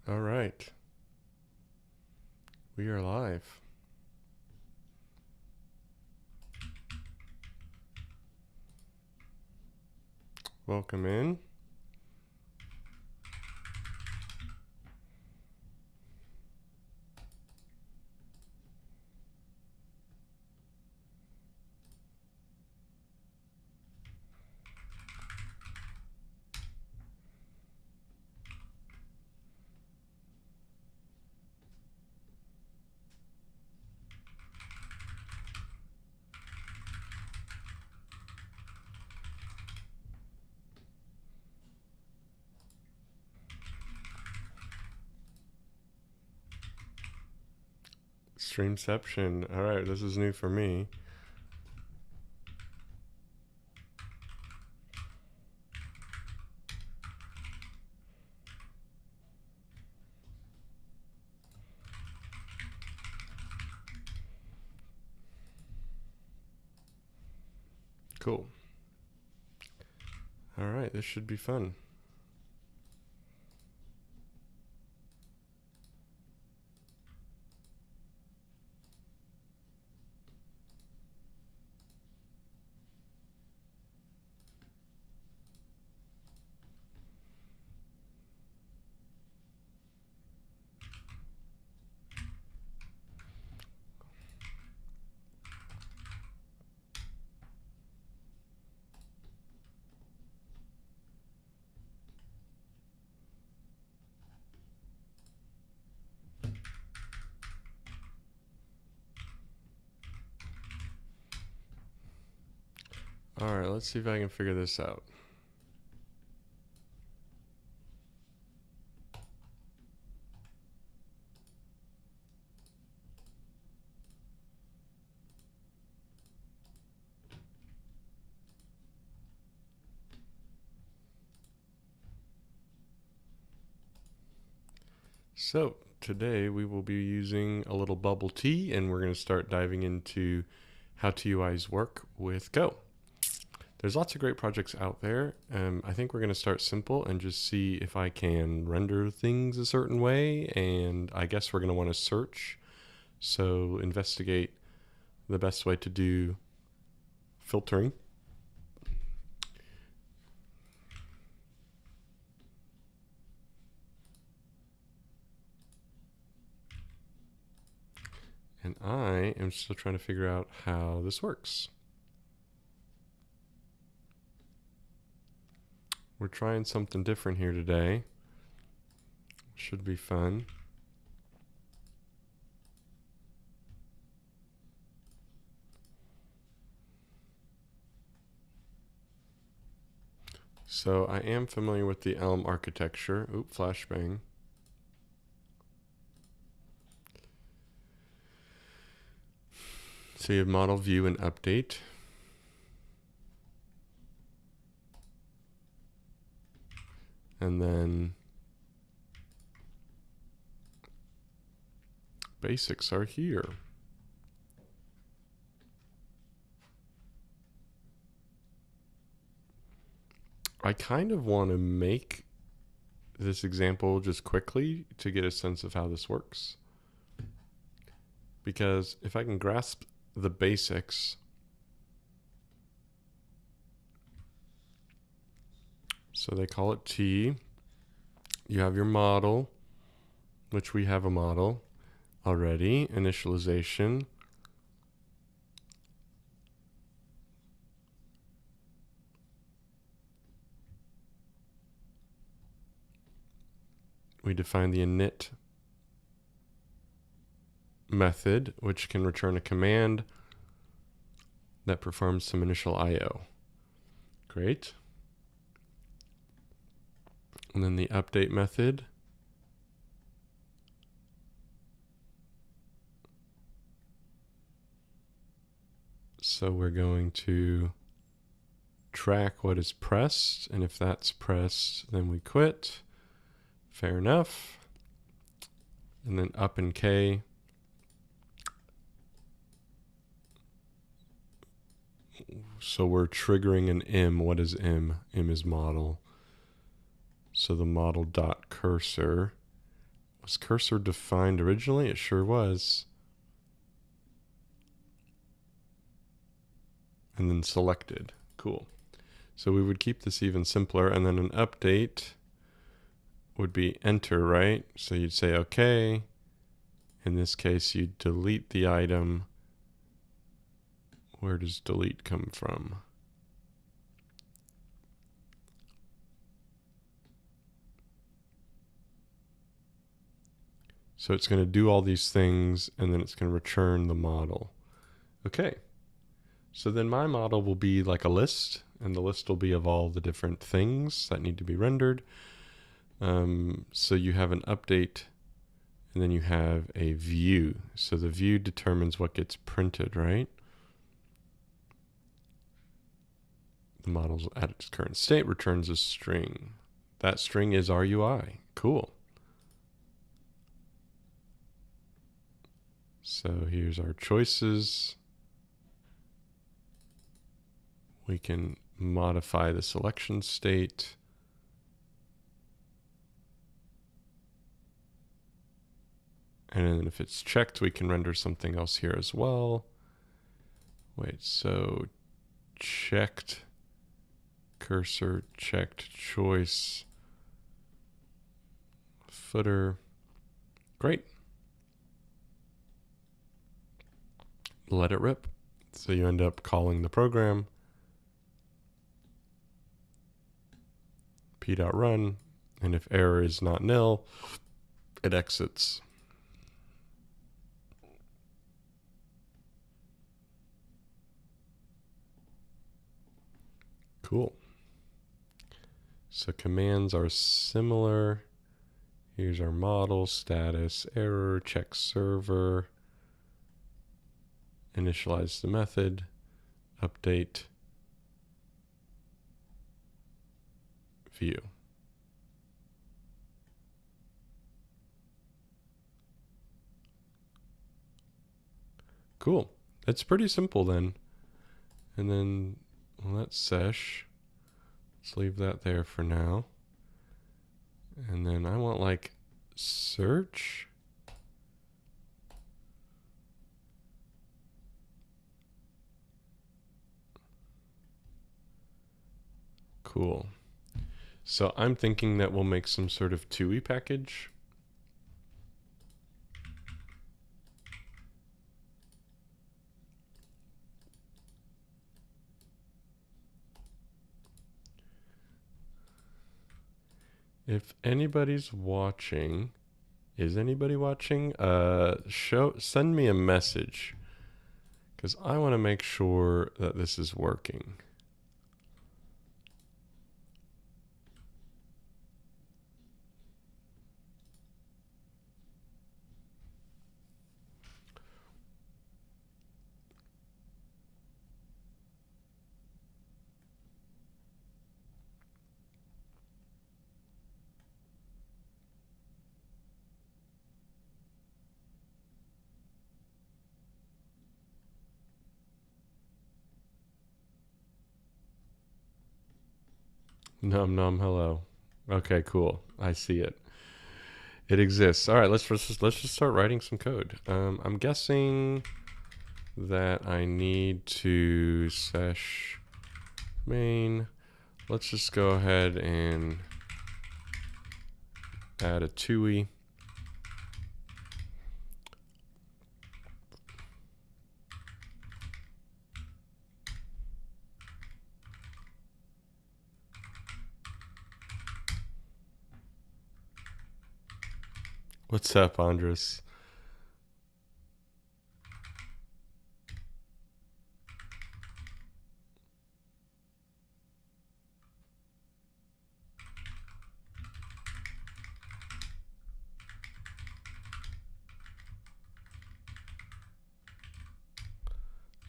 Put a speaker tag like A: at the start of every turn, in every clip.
A: All right. We are live. Welcome in. Streamception. All right, this is new for me. Cool. All right, this should be fun. All right, let's see if I can figure this out. So today we will be using a little bubble tea, and we're going to start diving into how TUIs work with Go. There's lots of great projects out there. I think we're going to start simple and just see if I can render things a certain way. And I guess we're going to want to search. So investigate the best way to do filtering. And I am still trying to figure out how this works. We're trying something different here today. Should be fun. So I am familiar with the Elm architecture. Oop, flashbang. So you have model, view, and update. And then basics are here. I kind of want to make this example just quickly to get a sense of how this works. Because if I can grasp the basics, so they call it T. You have your model, which we have a model already, initialization. We define the init method, which can return a command that performs some initial I/O. Great. And then the update method. So we're going to track what is pressed, and if that's pressed, then we quit. Fair enough. And then up in K. So we're triggering an M. What is M? M is model. So the model dot cursor Was cursor defined originally? It sure was. And then selected. Cool. So we would keep this even simpler, and then an update would be enter, right? So you'd say okay. In this case, you'd delete the item. Where does delete come from? So it's going to do all these things, and then it's going to return the model. Okay. So then my model will be like a list, and the list will be of all the different things that need to be rendered. So you have an update, and then you have a view. So the view determines what gets printed, right? The model's at its current state returns a string. That string is RUI. Cool. So here's our choices. We can modify the selection state. And then if it's checked, we can render something else here as well. Wait, so checked cursor, checked choice, footer. Great. Let it rip. So you end up calling the program. p.run, and if error is not nil, it exits. Cool. So commands are similar. Here's our model, status, error, check server, initialize the method, update, view. Cool. It's pretty simple then. And then, well, that's Sesh. Let's leave that there for now. And then I want like search. Cool. So I'm thinking that we'll make some sort of TUI package. If anybody's watching, is anybody watching? Send me a message, because I want to make sure that this is working. Num num hello. Okay, cool. I see it. It exists. All right, let's just start writing some code. I'm guessing that I need to sesh main. Let's just go ahead and add a TUI. What's up, Andres?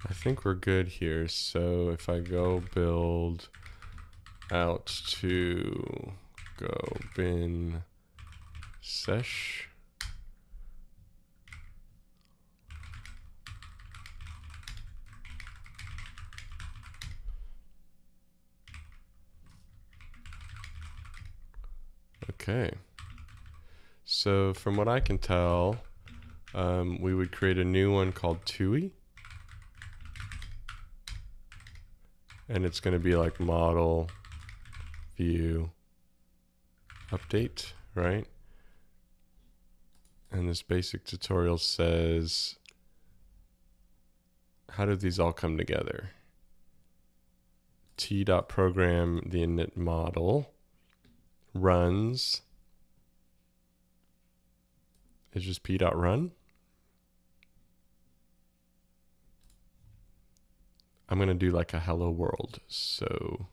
A: I think we're good here. So if I go build out to go bin sesh. Okay. So from what I can tell, we would create a new one called TUI. And it's going to be like model, view, update, right? And this basic tutorial says, how do these all come together? T.program, the init model, runs, is just p.run. I'm going to do like a hello world. So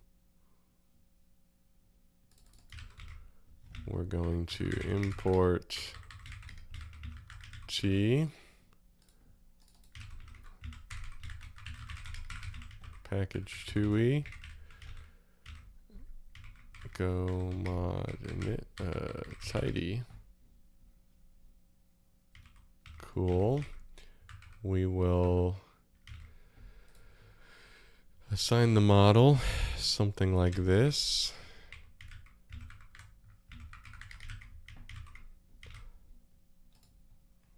A: we're going to import G package TUI go mod init tidy. Cool. We will assign the model something like this.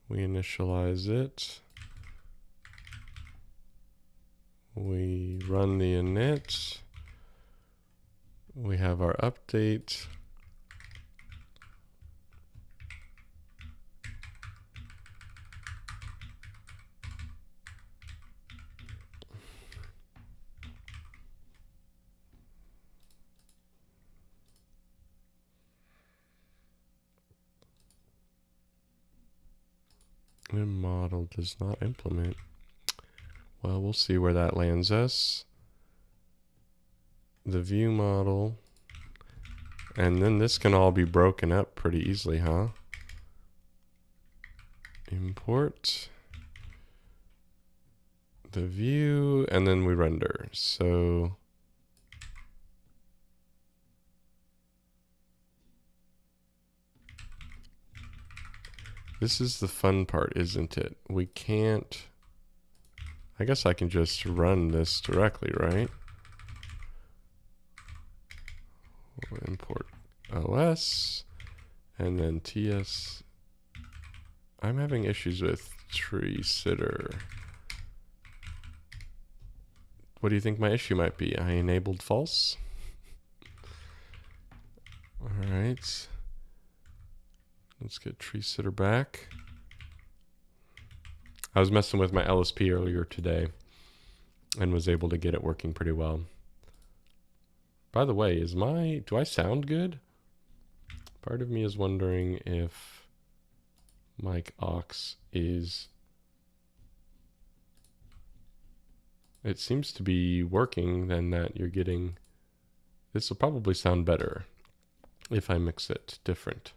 A: We initialize it. We run the init. We have our update. The model does not implement. Well, we'll see where that lands us. The view model. And then this can all be broken up pretty easily, huh? Import the view, and then we render. So this is the fun part, isn't it? We can't, I guess I can just run this directly, right? We'll import OS and then TS. I'm having issues with tree sitter. What do you think my issue might be? I enabled false. All right. Let's get tree sitter back. I was messing with my LSP earlier today and was able to get it working pretty well. By the way, do I sound good? Part of me is wondering if mic aux is, it seems to be working, then that you're getting, this will probably sound better if I mix it different.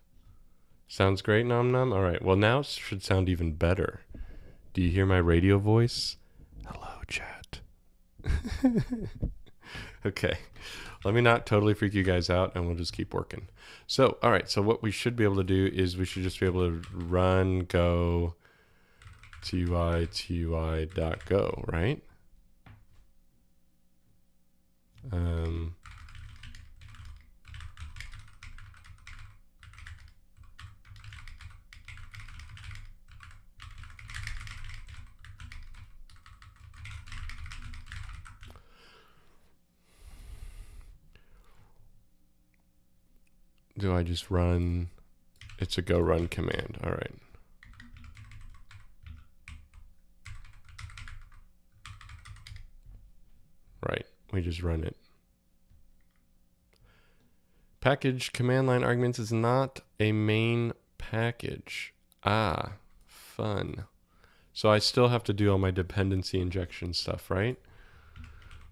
A: Sounds great, Nom Nom? All right, well now it should sound even better. Do you hear my radio voice? Hello, chat. Okay, let me not totally freak you guys out and we'll just keep working. So, all right, so what we should be able to do is we should just be able to run go tui.go, right? Do I just run? It's a go run command. All right. Right. We just run it. Package command line arguments is not a main package. Ah, fun. So I still have to do all my dependency injection stuff, right?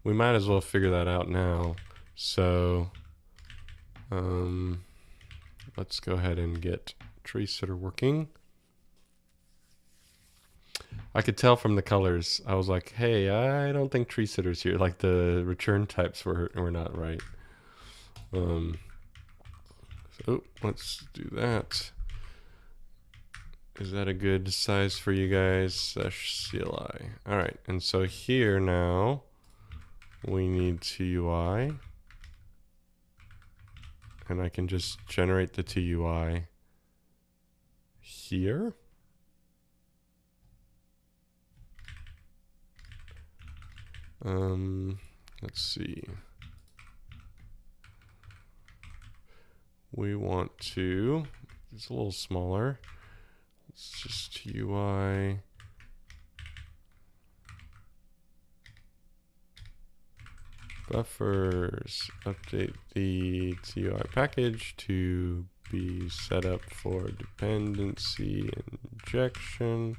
A: We might as well figure that out now. So let's go ahead and get tree sitter working. I could tell from the colors. I was like, hey, I don't think tree sitter's here. Like the return types were not right. So let's do that. Is that a good size for you guys? Sesh CLI. All right, and so here now we need TUI. And I can just generate the TUI here. Let's see. We want to, it's a little smaller. It's just TUI. Buffers, update the TUI package to be set up for dependency injection,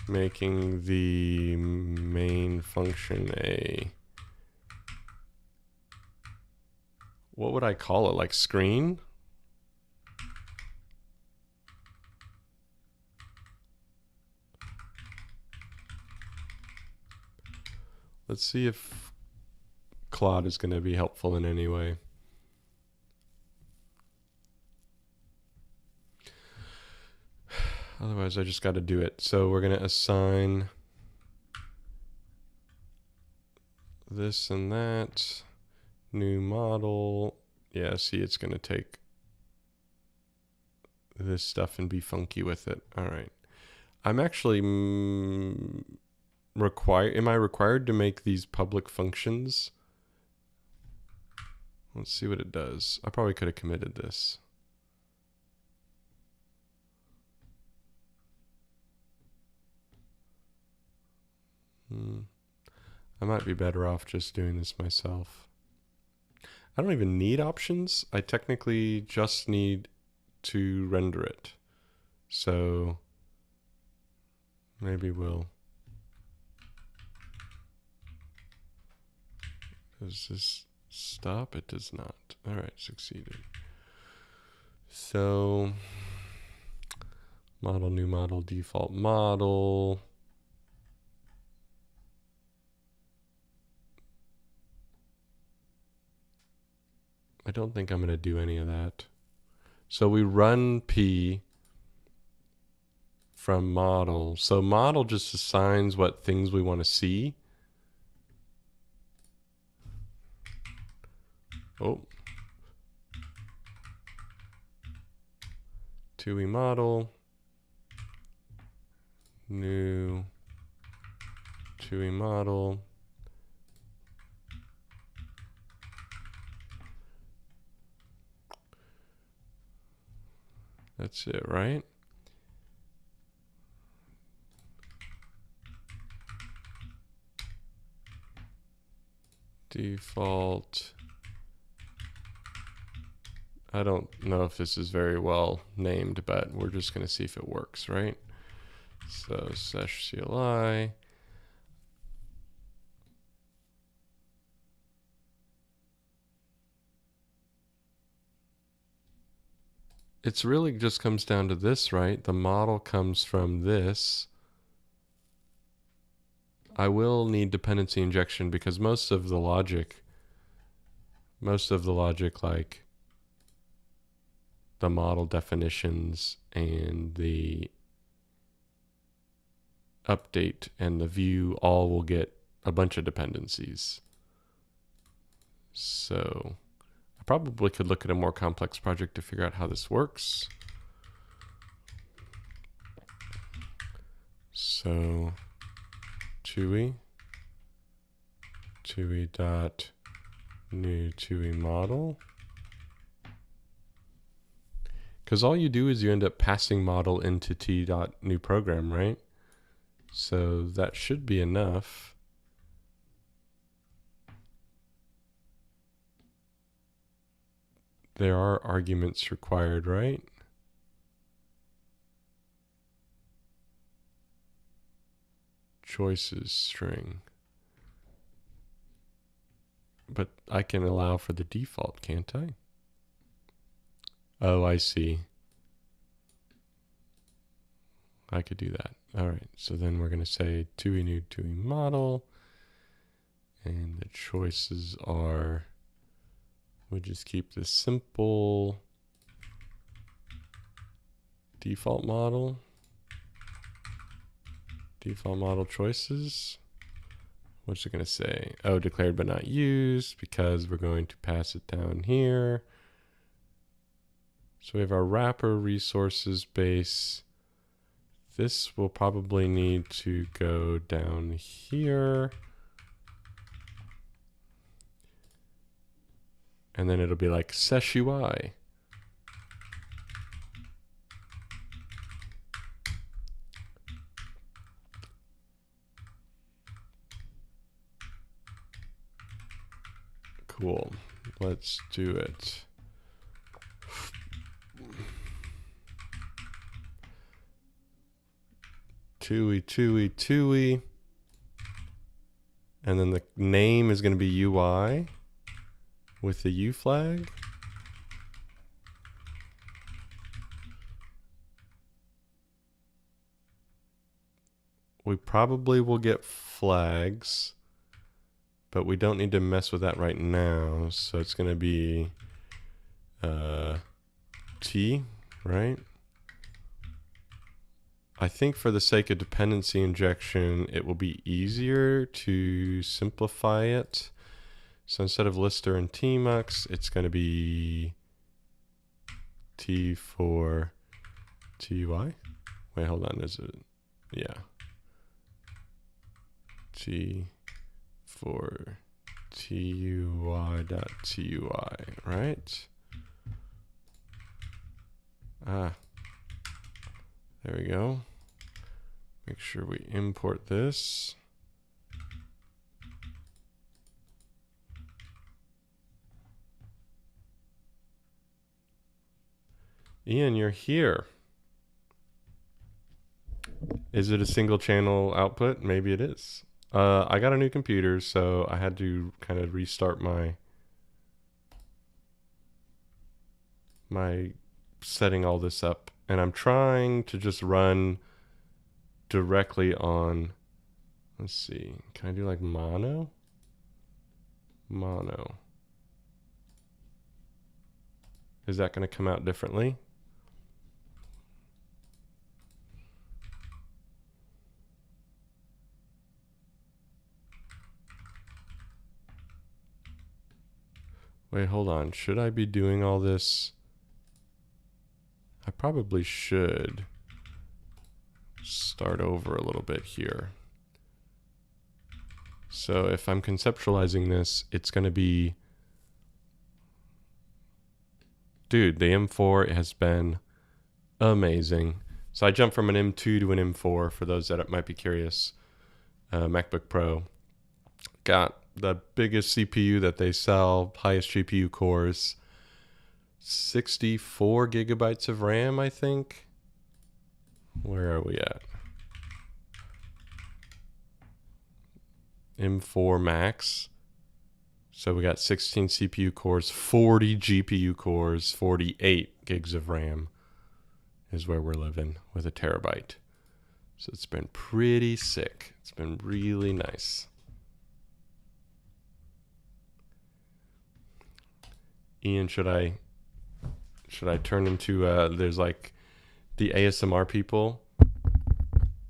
A: making the main function a, what would I call it, like screen? Let's see if Claude is going to be helpful in any way. Otherwise, I just got to do it. So we're going to assign this and that. New model. Yeah, see, it's going to take this stuff and be funky with it. All right. I'm actually am I required to make these public functions? Let's see what it does. I probably could have committed this. I might be better off just doing this myself. I don't even need options. I technically just need to render it. So maybe we'll... Does this stop? It does not. All right, succeeded. So model, new model, default model. I don't think I'm going to do any of that. So we run P from model. So model just assigns what things we want to see. Oh. TUI model. New TUI model. That's it, right? Default. I don't know if this is very well named, but we're just going to see if it works, right? So Sesh CLI. It's really just comes down to this, right? The model comes from this. I will need dependency injection because most of the logic like the model definitions and the update and the view all will get a bunch of dependencies. So I probably could look at a more complex project to figure out how this works. So TUI dot new TUI model. Because all you do is you end up passing model into t.new program, right? So that should be enough. There are arguments required, right? Choices string. But I can allow for the default, can't I? Oh, I see. I could do that. All right, so then we're going to say TUI new TUI model. And the choices are, we'll just keep this simple. Default model choices. What's it going to say? Oh, declared but not used, because we're going to pass it down here. So we have our wrapper resources base. This will probably need to go down here. And then it'll be like Sesh UI. Cool. Let's do it. TUI. And then the name is going to be UI with the U flag. We probably will get flags, but we don't need to mess with that right now. So it's going to be T, right? I think for the sake of dependency injection, it will be easier to simplify it. So instead of lister and tmux, it's going to be T for TUI. Wait, hold on. Is it? Yeah. T for TUI.TUI, right? Ah, there we go. Make sure we import this. Ian, you're here. Is it a single channel output? Maybe it is. I got a new computer, so I had to kind of restart my setting all this up. And I'm trying to just run directly on, let's see, can I do like mono? Mono. Is that going to come out differently? Wait, hold on. Should I be doing all this? I probably should start over a little bit here. So if I'm conceptualizing this, it's going to be, dude, the M4 has been amazing. So I jumped from an M2 to an M4 for those that might be curious. MacBook Pro. Got the biggest CPU that they sell, highest GPU cores, 64 gigabytes of RAM, I think. Where are we at? M4 Max. So we got 16 CPU cores, 40 GPU cores, 48 gigs of RAM is where we're living with a terabyte. So it's been pretty sick. It's been really nice. Ian, should I turn into there's like the ASMR people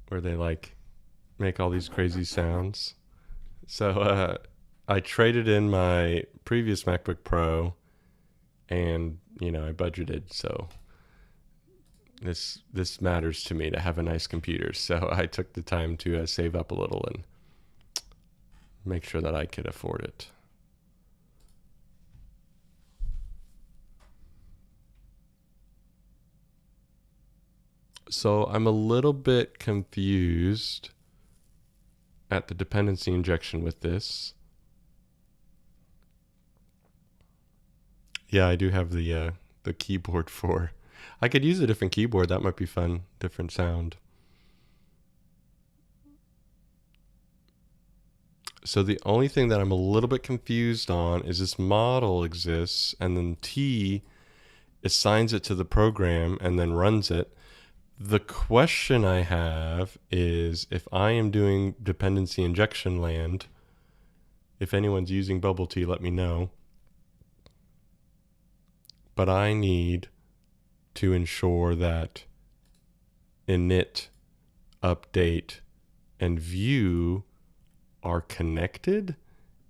A: where they like make all these crazy sounds. So I traded in my previous MacBook Pro and, you know, I budgeted, so this matters to me to have a nice computer. So I took the time to save up a little and make sure that I could afford it. So I'm a little bit confused at the dependency injection with this. Yeah, I do have the keyboard for. I could use a different keyboard. That might be fun. Different sound. So the only thing that I'm a little bit confused on is this model exists and then T assigns it to the program and then runs it. The question I have is if I am doing dependency injection land, if anyone's using Bubble Tea, let me know. But I need to ensure that init, update, and view are connected.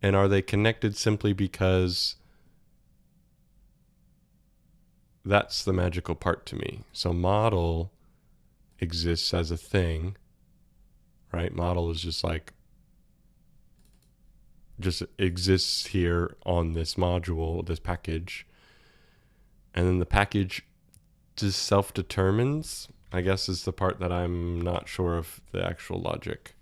A: And are they connected simply because that's the magical part to me. So model exists as a thing, right? Model is just like, just exists here on this module, this package. And then the package just self-determines, I guess, is the part that I'm not sure of the actual logic.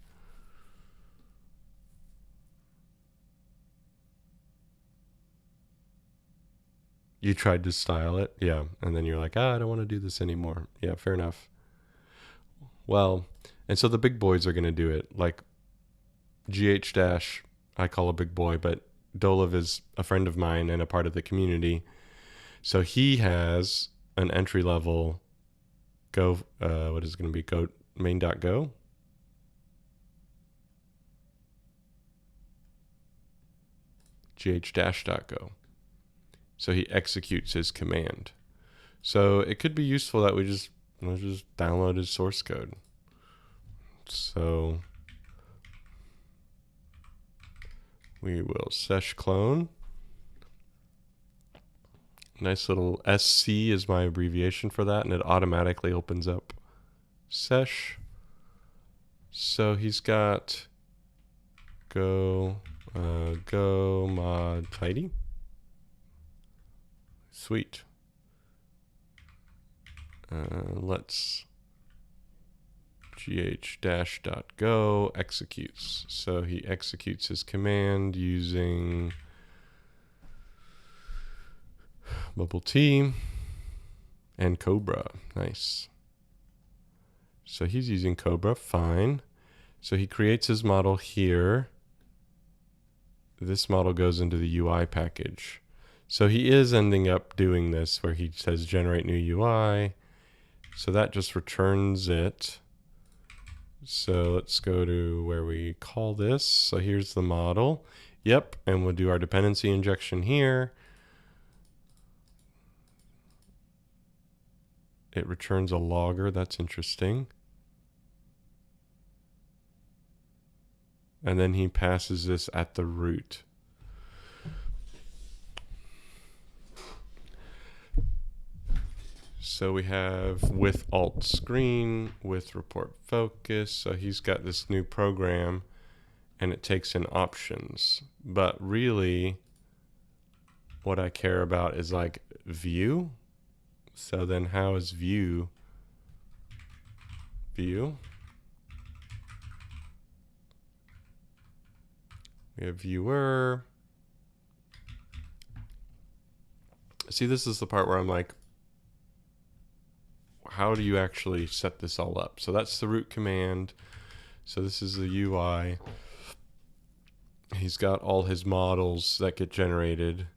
A: You tried to style it, yeah, and then you're like, I don't want to do this anymore. Yeah, fair enough. Well, and so the big boys are going to do it. Like GH dash, I call a big boy, but Dolav is a friend of mine and a part of the community. So he has an entry level Go, what is it going to be? Go main.go. gh-go. So he executes his command. So it could be useful that we just download his source code. So we will sesh clone. Nice little SC is my abbreviation for that, and it automatically opens up Sesh. So he's got go mod tidy. Sweet. Let's gh-go executes. So he executes his command using bubble T and Cobra. Nice. So he's using Cobra, fine. So he creates his model here. This model goes into the UI package. So he is ending up doing this where he says generate new UI. So that just returns it. So let's go to where we call this. So here's the model. Yep, and we'll do our dependency injection here. It returns a logger. That's interesting. And then he passes this at the root. So we have with alt screen, with report focus. So he's got this new program and it takes in options. But really what I care about is like view. So then how is view? View. We have viewer. See, this is the part where I'm like, how do you actually set this all up? So that's the root command. So this is the UI. He's got all his models that get generated.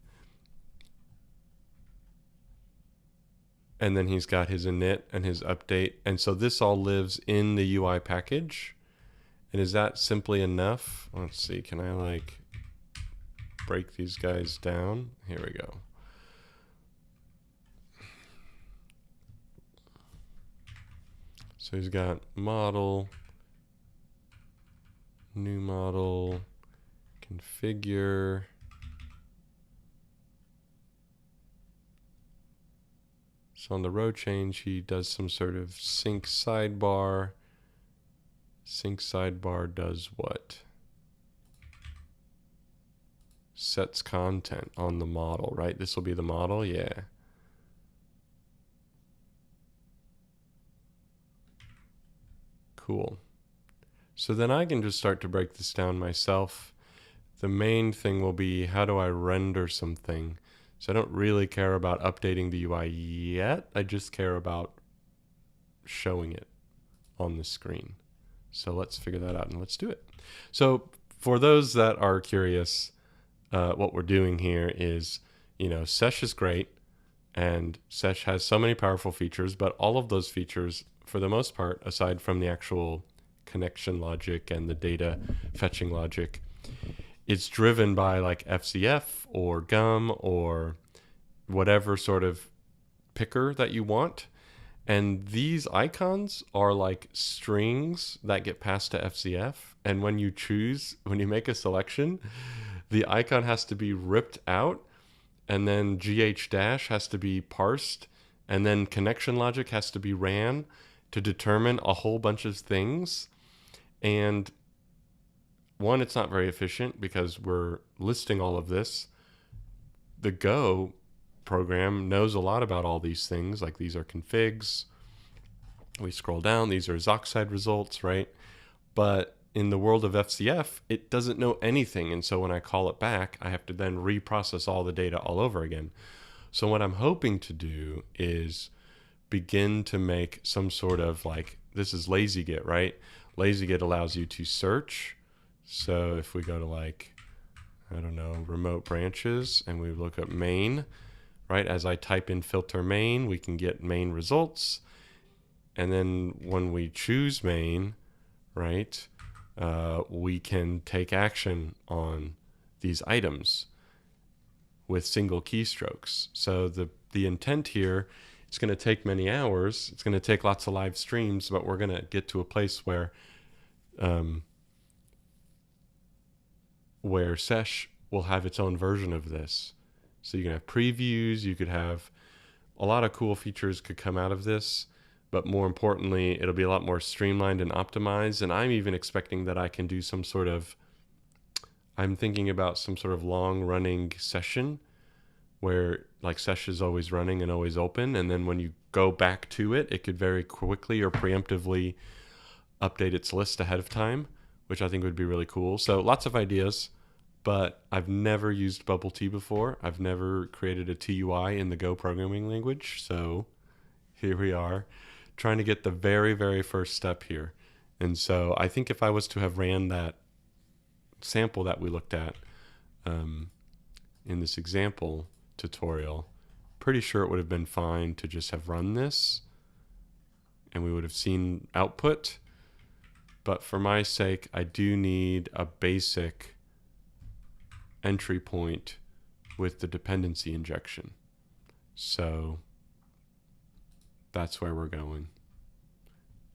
A: And then he's got his init and his update. And so this all lives in the UI package. And is that simply enough? Let's see, can I like break these guys down? Here we go. So he's got model, new model, configure. So on the row change, he does some sort of sync sidebar. Sync sidebar does what? Sets content on the model, right? This will be the model, yeah. Cool. So then I can just start to break this down myself. The main thing will be, how do I render something? So I don't really care about updating the UI yet. I just care about showing it on the screen. So let's figure that out and let's do it. So for those that are curious, what we're doing here is, Sesh is great and Sesh has so many powerful features, but all of those features, for the most part, aside from the actual connection logic and the data fetching logic, it's driven by like FCF or GUM or whatever sort of picker that you want. And these icons are like strings that get passed to FCF. And when you make a selection, the icon has to be ripped out and then GH dash has to be parsed And then connection logic has to be ran to determine a whole bunch of things. And one, it's not very efficient because we're listing all of this. The Go program knows a lot about all these things, like these are configs. We scroll down, these are Zoxide results, right? But in the world of FCF, it doesn't know anything. And so when I call it back, I have to then reprocess all the data all over again. So what I'm hoping to do is begin to make some sort of like, this is LazyGet, right? LazyGet allows you to search. So if we go to like, I don't know, remote branches, and we look up main, right? As I type in filter main, we can get main results. And then when we choose main, right, we can take action on these items with single keystrokes. So the intent here, it's going to take many hours. It's going to take lots of live streams, but we're going to get to a place where Sesh will have its own version of this. So you can have previews, you could have a lot of cool features could come out of this, but more importantly, it'll be a lot more streamlined and optimized. And I'm even expecting that I can do some sort of, I'm thinking about some sort of long running session where like Sesh is always running and always open. And then when you go back to it, it could very quickly or preemptively update its list ahead of time, which I think would be really cool. So lots of ideas, but I've never used Bubble T before. I've never created a TUI in the Go programming language. So here we are trying to get the very, very first step here. And so I think if I was to have ran that sample that we looked at in this example tutorial, pretty sure it would have been fine to just have run this and we would have seen output. But for my sake, I do need a basic entry point with the dependency injection. So that's where we're going.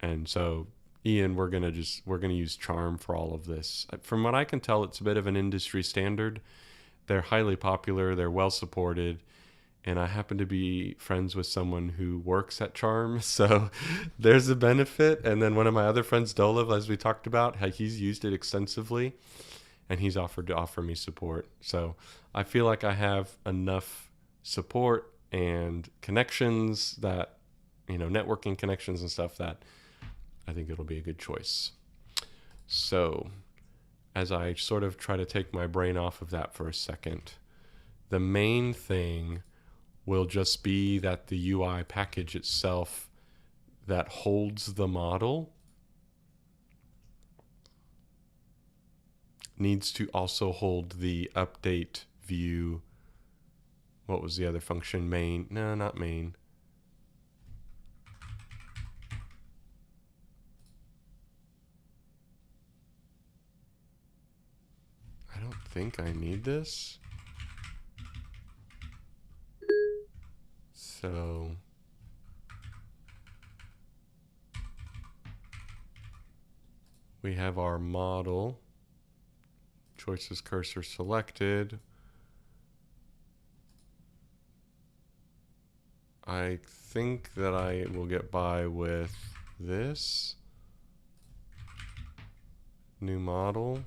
A: And so Ian, we're going to use Charm for all of this. From what I can tell, it's a bit of an industry standard. They're highly popular, they're well supported, and I happen to be friends with someone who works at Charm, so there's a benefit. And then one of my other friends, Dolev, as we talked about, he's used it extensively, and he's offered to offer me support. So I feel like I have enough support and connections that, networking connections and stuff, that I think it'll be a good choice. So as I sort of try to take my brain off of that for a second, the main thing will just be that the UI package itself that holds the model needs to also hold the update view. What was the other function? Main? No, not main. I don't think I need this. So we have our model, choices cursor selected. I think that I will get by with this new model.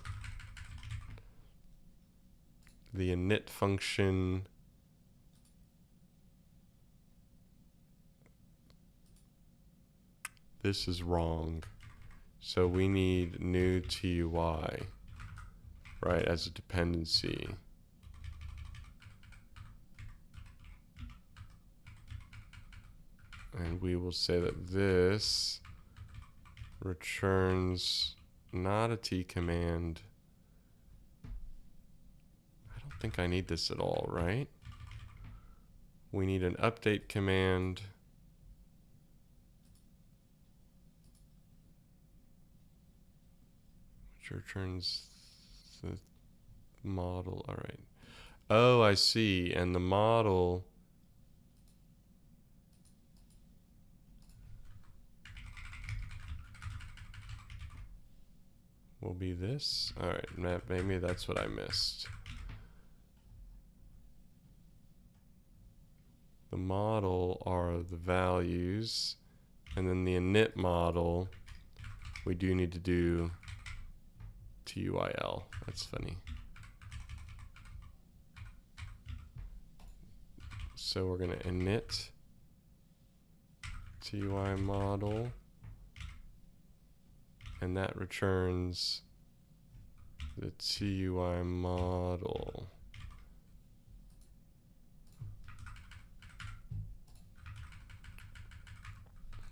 A: The init function this is wrong. So we need new TUI, right, as a dependency. And we will say that this returns not a T command. I don't think I need this at all, right? We need an update command. Which returns the model. All right. Oh, I see. And the model will be this. All right, maybe that's what I missed. The the model are the values, and then the init model, we do need to do TUIL. That's funny. So we're going to init TUI model, and that returns the TUI model.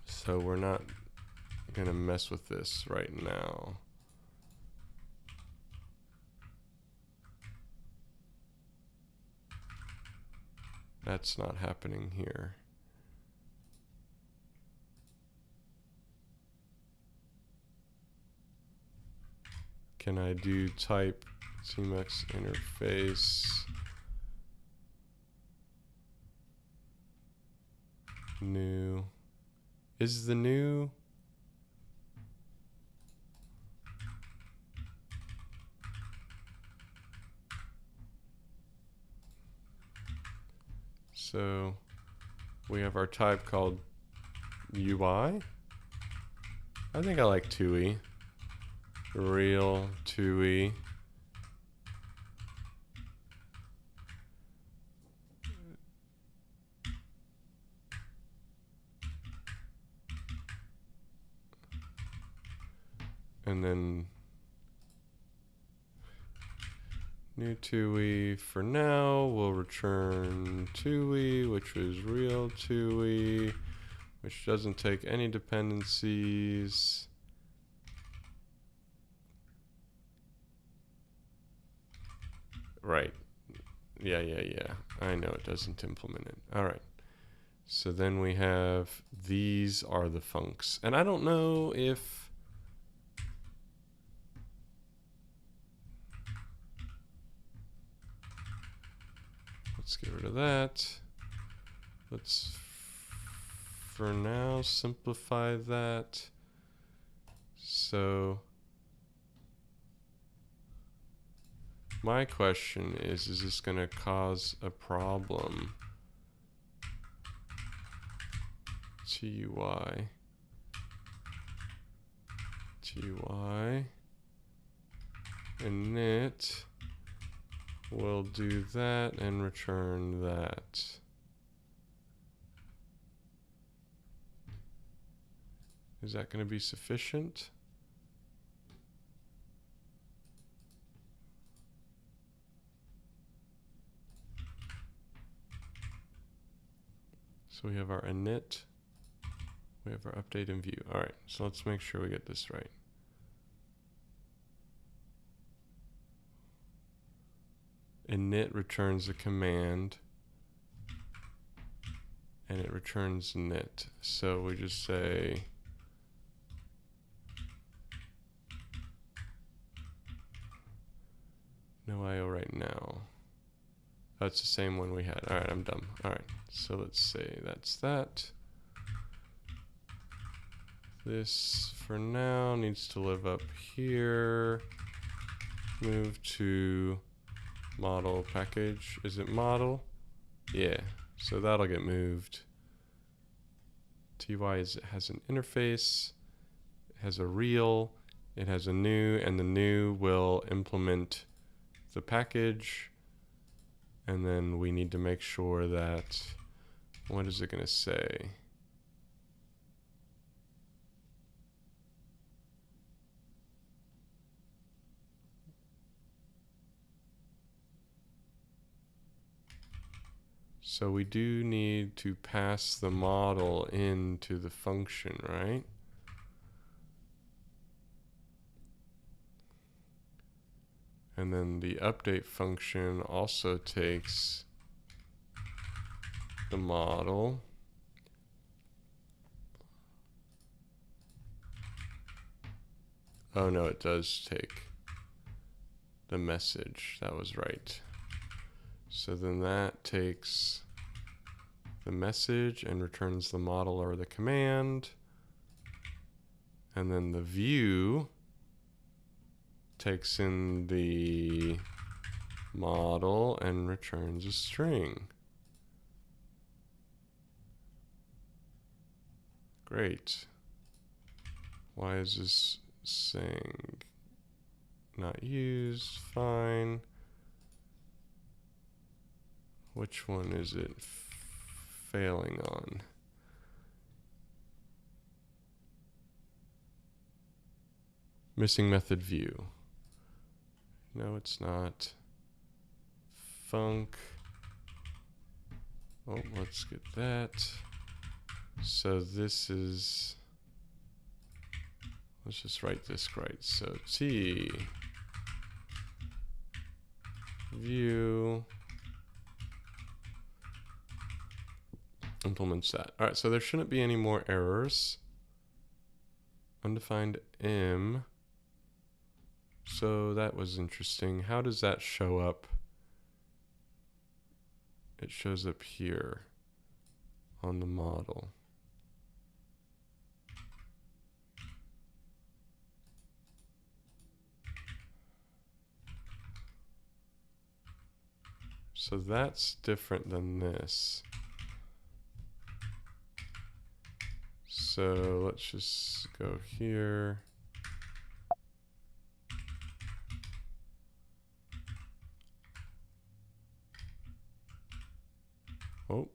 A: So we're not going to mess with this right now. That's not happening here. Can I do type tmux interface new? Is the new so we have our type called UI. I think I like TUI. Real TUI. And then new TUI for now will return TUI, which was real TUI, which doesn't take any dependencies. Right. Yeah. I know it doesn't implement it. All right. So then we have, these are the funcs. And I don't know if, let's get rid of that. Let's, for now, simplify that. So my question is this going to cause a problem? TUI init will do that and return that. Is that going to be sufficient? So we have our init, we have our update and view. All right, so let's make sure we get this right. Init returns a command, and it returns init. So we just say no IO right now. That's the same one we had. All right, I'm done. All right, so let's say that's that. This for now needs to live up here. Move to model package. Is it model? Yeah, so that'll get moved. TUI has an interface, it has a real, it has a new, and the new will implement the package. And then we need to make sure that, what is it going to say? So we do need to pass the model into the function, right? And then the update function also takes the model. Oh no, it does take the message. That was right. So then that takes the message and returns the model or the command. And then the view takes in the model and returns a string. Great. Why is this saying not used? Fine. Which one is it failing on? Missing method view. No, it's not. Func. Oh, let's get that. So this is, let's just write this right. So T view implements that. All right, so there shouldn't be any more errors. Undefined M. So that was interesting. How does that show up? It shows up here on the model. So that's different than this. So let's just go here. Oh,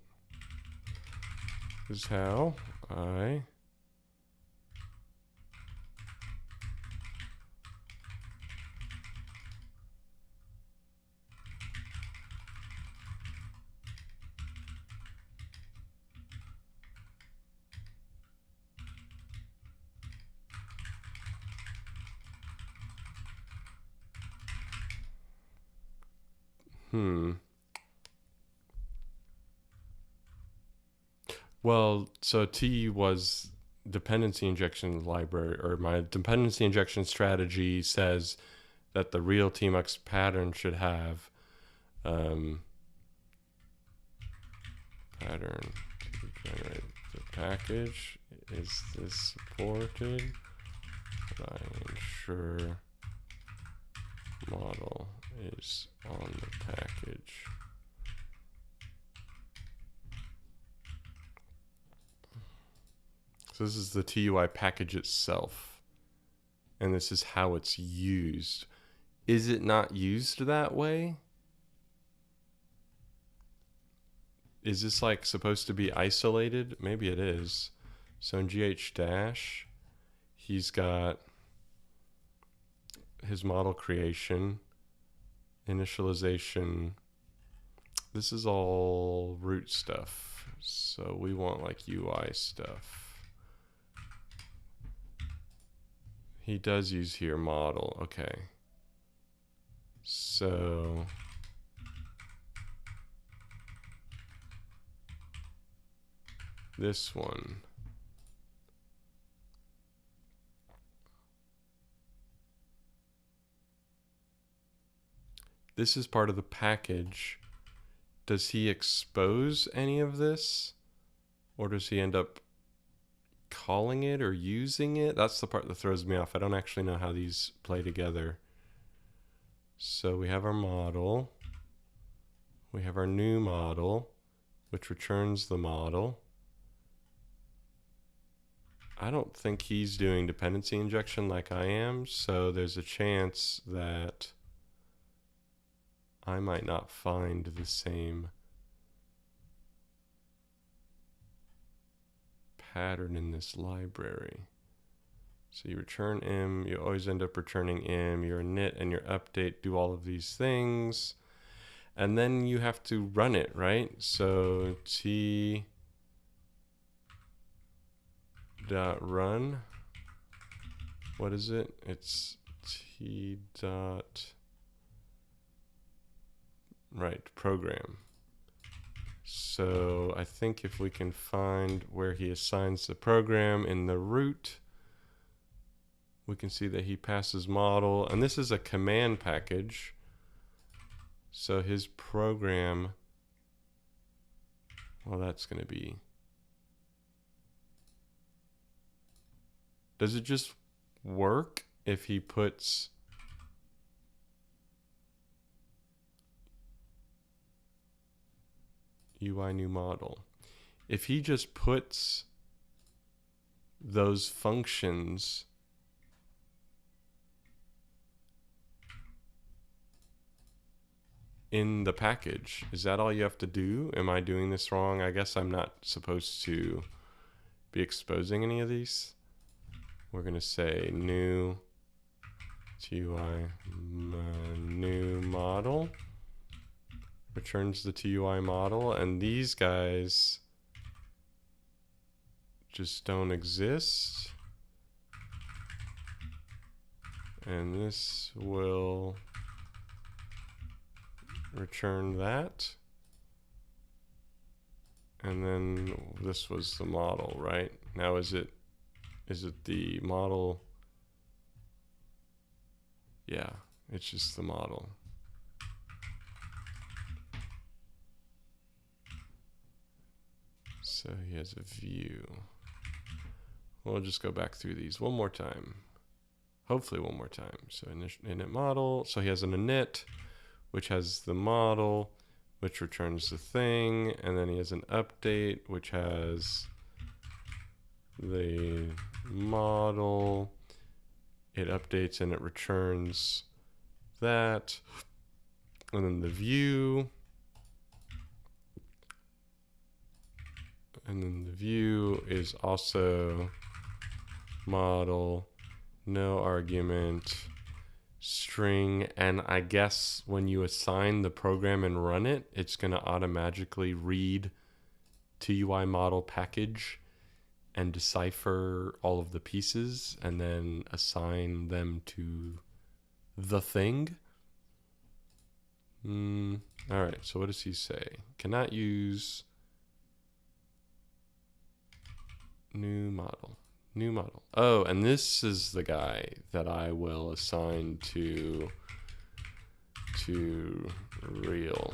A: this is how I Well, so T was dependency injection library, or my dependency injection strategy says that the real tmux pattern should have pattern to generate the package. Is this supported? I ensure model is on the package. So this is the TUI package itself, and this is how it's used. Is it not used that way? Is this like supposed to be isolated? Maybe it is. So in GH dash, he's got his model creation, initialization. This is all root stuff. So we want like UI stuff. He does use here model. Okay. So this one. This is part of the package. Does he expose any of this? Or does he end up calling it or using it? That's the part that throws me off. I don't actually know how these play together. So we have our model. We have our new model, which returns the model. I don't think he's doing dependency injection like I am, so there's a chance that I might not find the same pattern in this library. So you return M, you always end up returning M, your init and your update do all of these things, and then you have to run it, right? So T dot run, what is it? It's T dot, right, program. So I think if we can find where he assigns the program in the root, we can see that he passes model, and this is a command package. So his program, well, that's going to be, does it just work if he puts UI new model? If he just puts those functions in the package. Is that all you have to do? Am I doing this wrong? I guess I'm not supposed to be exposing any of these. We're going to say new TUI new model. Returns the TUI model, and these guys just don't exist. And this will return that. And then this was the model, right? Now is it the model? Yeah, it's just the model. So he has a view. We'll just go back through these one more time. Hopefully one more time. So init model. So he has an init, which has the model, which returns the thing. And then he has an update, which has the model. It updates and it returns that. And then the view. And then the view is also model, no argument, string, and I guess when you assign the program and run it, it's going to automatically read TUI model package and decipher all of the pieces and then assign them to the thing. All right, so what does he say? Cannot use new model. New model. Oh, and this is the guy that I will assign to real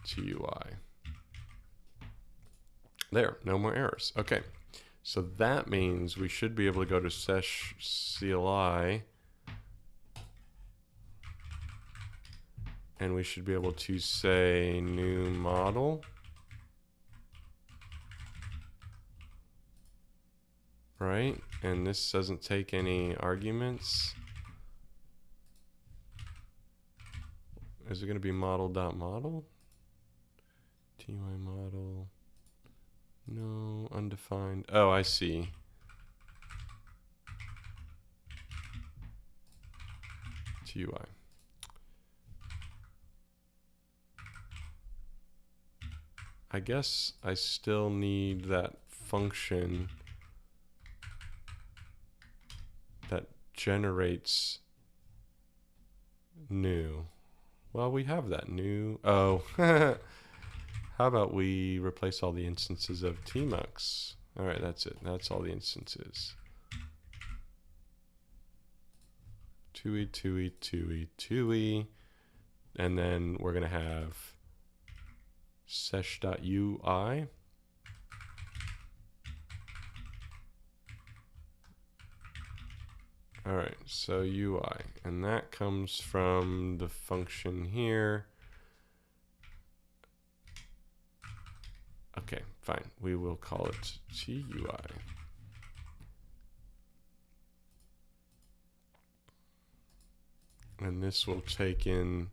A: TUI. There, no more errors. Okay, so that means we should be able to go to Sesh CLI and we should be able to say new model. Right, and this doesn't take any arguments. Is it going to be model.model? TUI model. No, undefined. Oh, I see. TUI. I guess I still need that function that generates new. Well, we have that new. Oh, how about we replace all the instances of tmux? All right, that's it. That's all the instances. TUI, TUI, TUI, TUI. And then we're going to have sesh.ui. All right, so UI, and that comes from the function here. Okay, fine. We will call it TUI. And this will take in,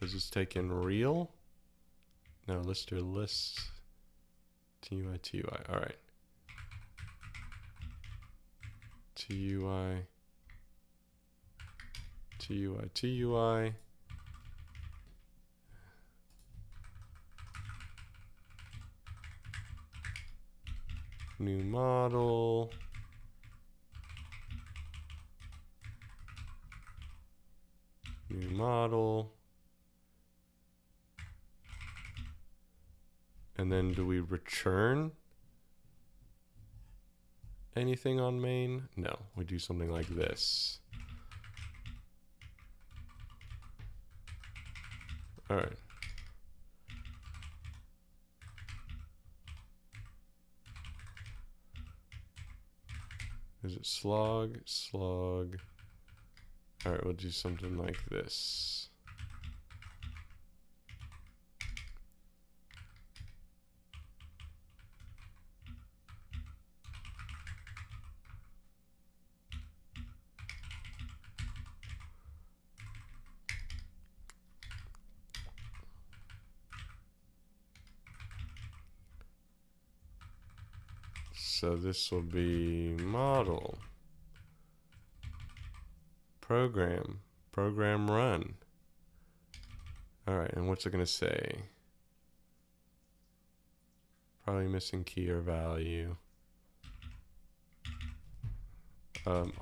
A: does this take in real? No, lister list. TUI, TUI, all right. TUI, TUI, TUI. New model. New model. And then do we return anything on main? No, we do something like this. All right. Is it slog? Slog. All right, we'll do something like this. So this will be model, program run. All right, and what's it gonna say? Probably missing key or value.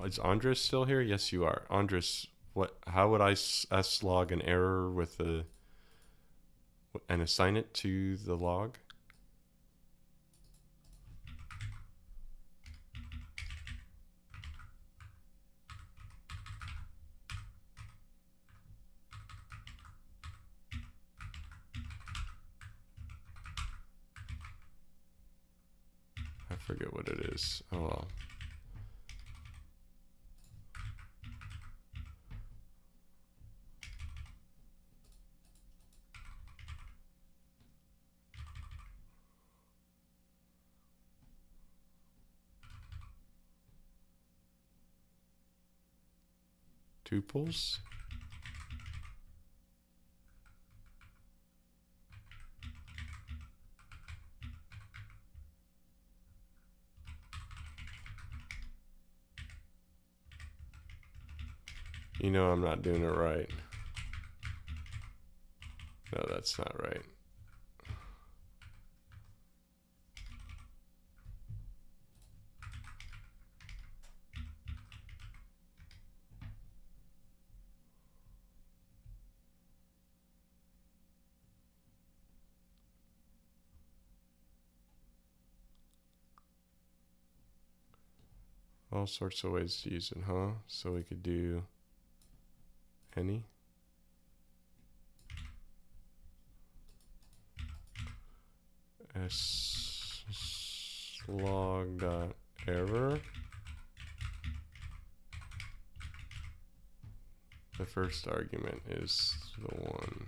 A: Is Andres still here? Yes, you are. Andres, how would I log an error with and assign it to the log? I forget what it is. Oh well. Tuples. You know I'm not doing it right. No, that's not right. All sorts of ways to use it, huh? So we could do any. slog.error. The first argument is the one.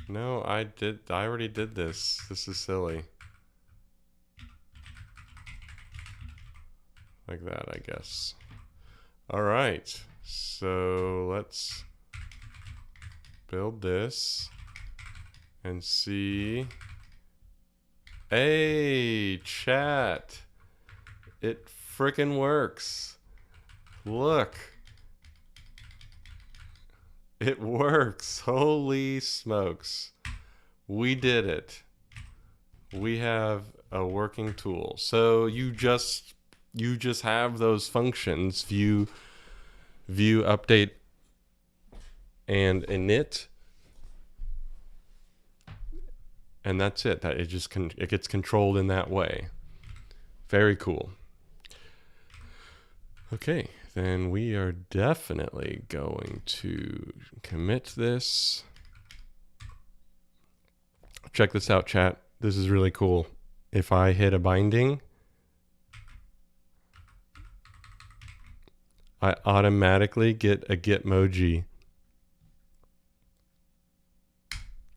A: No, I already did this. This is silly. Like that, I guess. All right, so let's build this and see. Hey, chat. It frickin' works. Look. It works. Holy smokes. We did it. We have a working tool. So you just have those functions, view, update, and init. And that's it. That it gets controlled in that way. Very cool. Okay, then we are definitely going to commit this. Check this out, chat. This is really cool. If I hit a binding, I automatically get a Gitmoji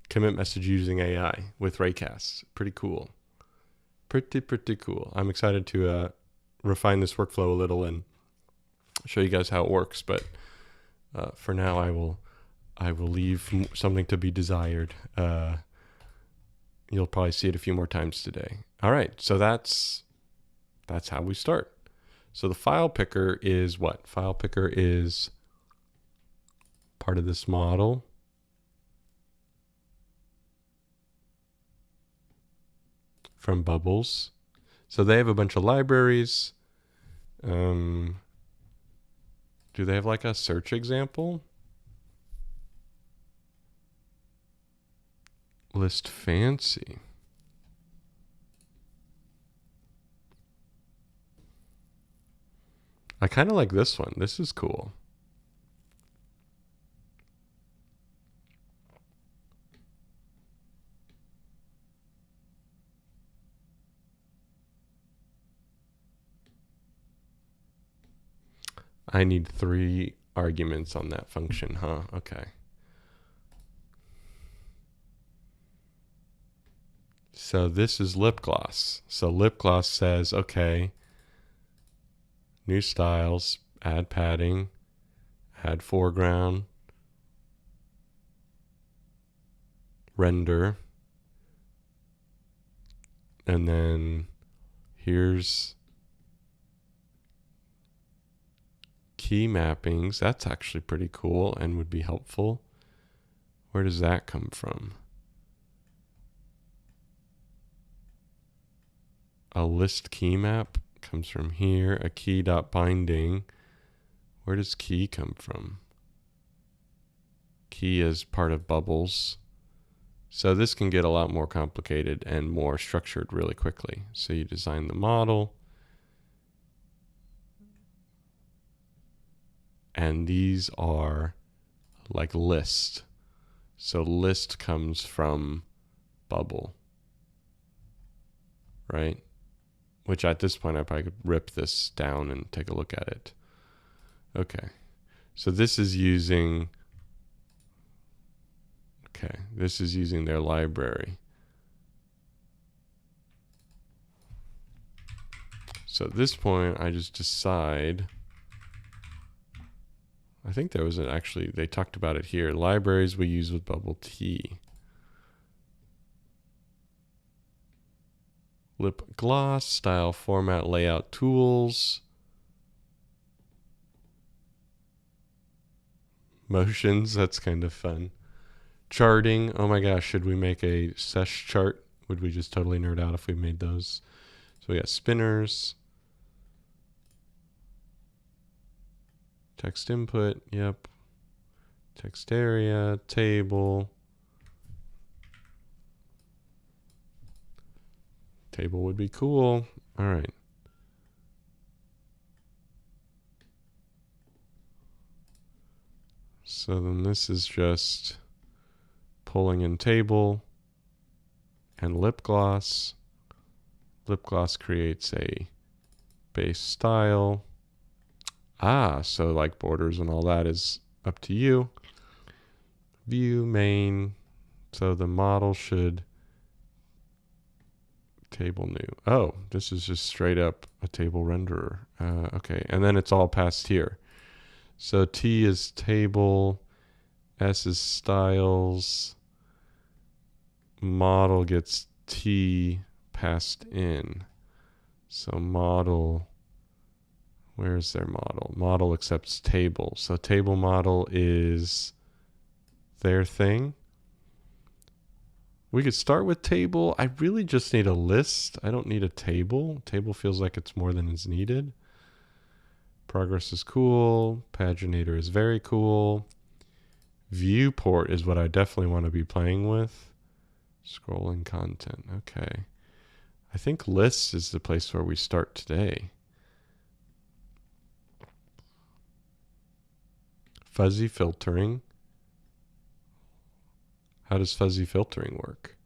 A: commit message using AI with Raycast. Pretty cool. Pretty cool. I'm excited to refine this workflow a little and show you guys how it works. But for now, I will leave something to be desired. You'll probably see it a few more times today. All right, so that's how we start. So the file picker is what? File picker is part of this model. From Bubbles. So they have a bunch of libraries. Do they have like a search example? List fancy. I kind of like this one. This is cool. I need 3 arguments on that function, huh? Okay. So this is lip gloss. So lip gloss says, okay, new styles, add padding, add foreground, render, and then Here's key mappings. That's actually pretty cool and would be helpful. Where does that come from? A list key map comes from here. A key.binding. Where does key come from? Key is part of bubbles. So this can get a lot more complicated and more structured really quickly. So you design the model. And these are like list. So list comes from bubble, right? Which at this point I probably could rip this down and take a look at it. Okay, so this is using, this is using their library. So at this point I just decide, I think there was actually, they talked about it here. Libraries we use with bubble T. Lip gloss, style, format, layout, tools. Motions, that's kind of fun. Charting, oh my gosh, should we make a Sesh chart? Would we just totally nerd out if we made those? So we got spinners. Text input, yep. Text area, table. Table would be cool. All right. So then this is just pulling in table and lip gloss. Lip gloss creates a base style. Ah, so like borders and all that is up to you. View main. So the model should table new. Oh, this is just straight up a table renderer. Okay, and then it's all passed here. So T is table, S is styles, model gets T passed in. So model, where's their model? Model accepts table. So table model is their thing. We could start with table. I really just need a list. I don't need a table. Table feels like it's more than is needed. Progress is cool. Paginator is very cool. Viewport is what I definitely want to be playing with. Scrolling content. Okay. I think lists is the place where we start today. Fuzzy filtering. How does fuzzy filtering work?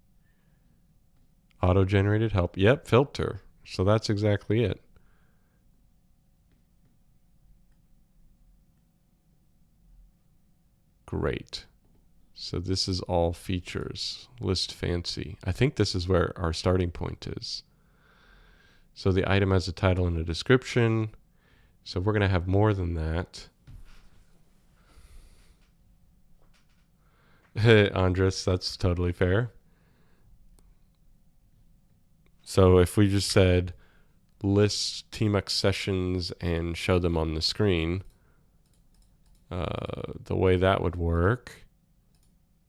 A: Auto-generated help. Yep, filter. So that's exactly it. Great. So this is all features. List fancy. I think this is where our starting point is. So the item has a title and a description. So we're going to have more than that. Andres, that's totally fair. So if we just said list tmux sessions and show them on the screen, the way that would work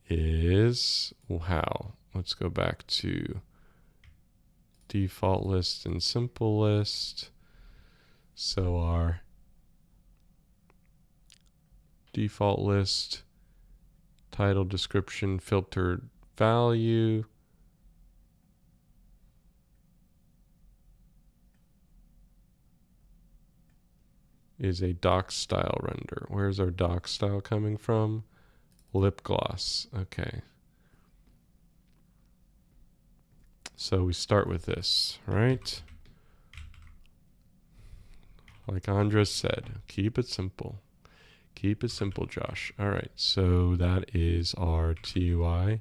A: is, well, how? Let's go back to default list and simple list. So our default list, title, description, filtered value. Is a doc style render. Where's our doc style coming from? Lip gloss. Okay. So we start with this, right? Like Andres said, keep it simple. Keep it simple, Josh. All right, so that is our TUI.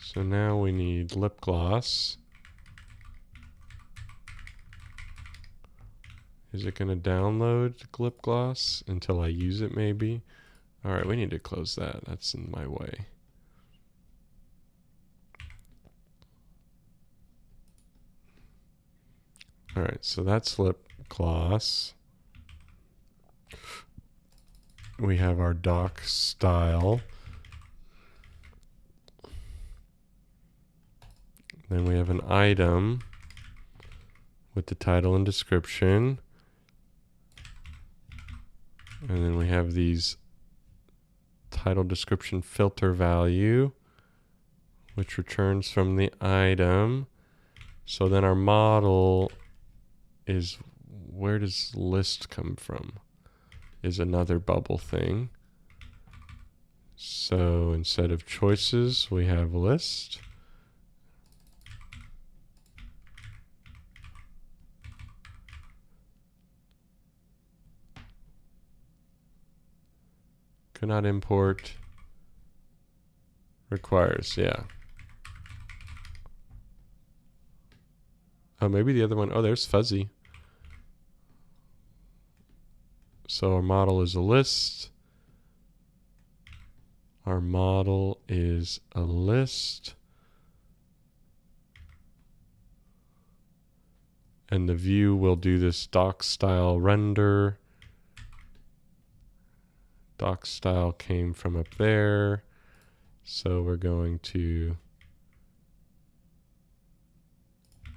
A: So now we need lip gloss. Is it going to download lip gloss until I use it maybe? All right, we need to close that. That's in my way. All right, so that's slip class. We have our doc style. Then we have an item with the title and description. And then we have these title description filter value, which returns from the item. So then our model is, where does list come from? Is another bubble thing. So instead of choices, we have list. Could not import. Requires, yeah. Oh, maybe the other one. Oh, there's fuzzy. So our model is a list. Our model is a list. And the view will do this doc style render. Doc style came from up there. So we're going to,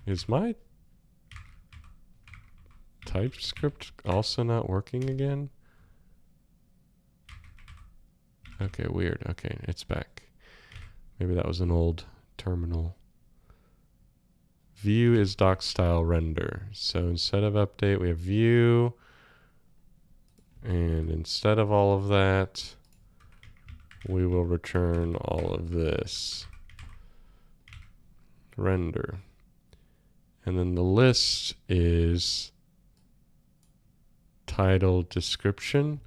A: is my TypeScript also not working again? Okay, weird. Okay, it's back. Maybe that was an old terminal. View is doc style render. So instead of update, we have view. And instead of all of that, we will return all of this. Render. And then the list is title description.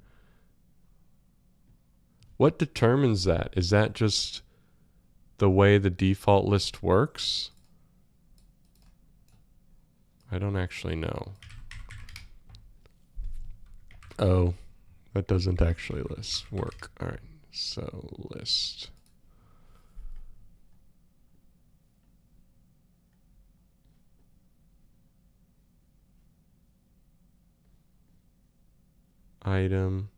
A: What determines that? Is that just the way the default list works? I don't actually know. Oh, that doesn't actually work. All right, so list. Item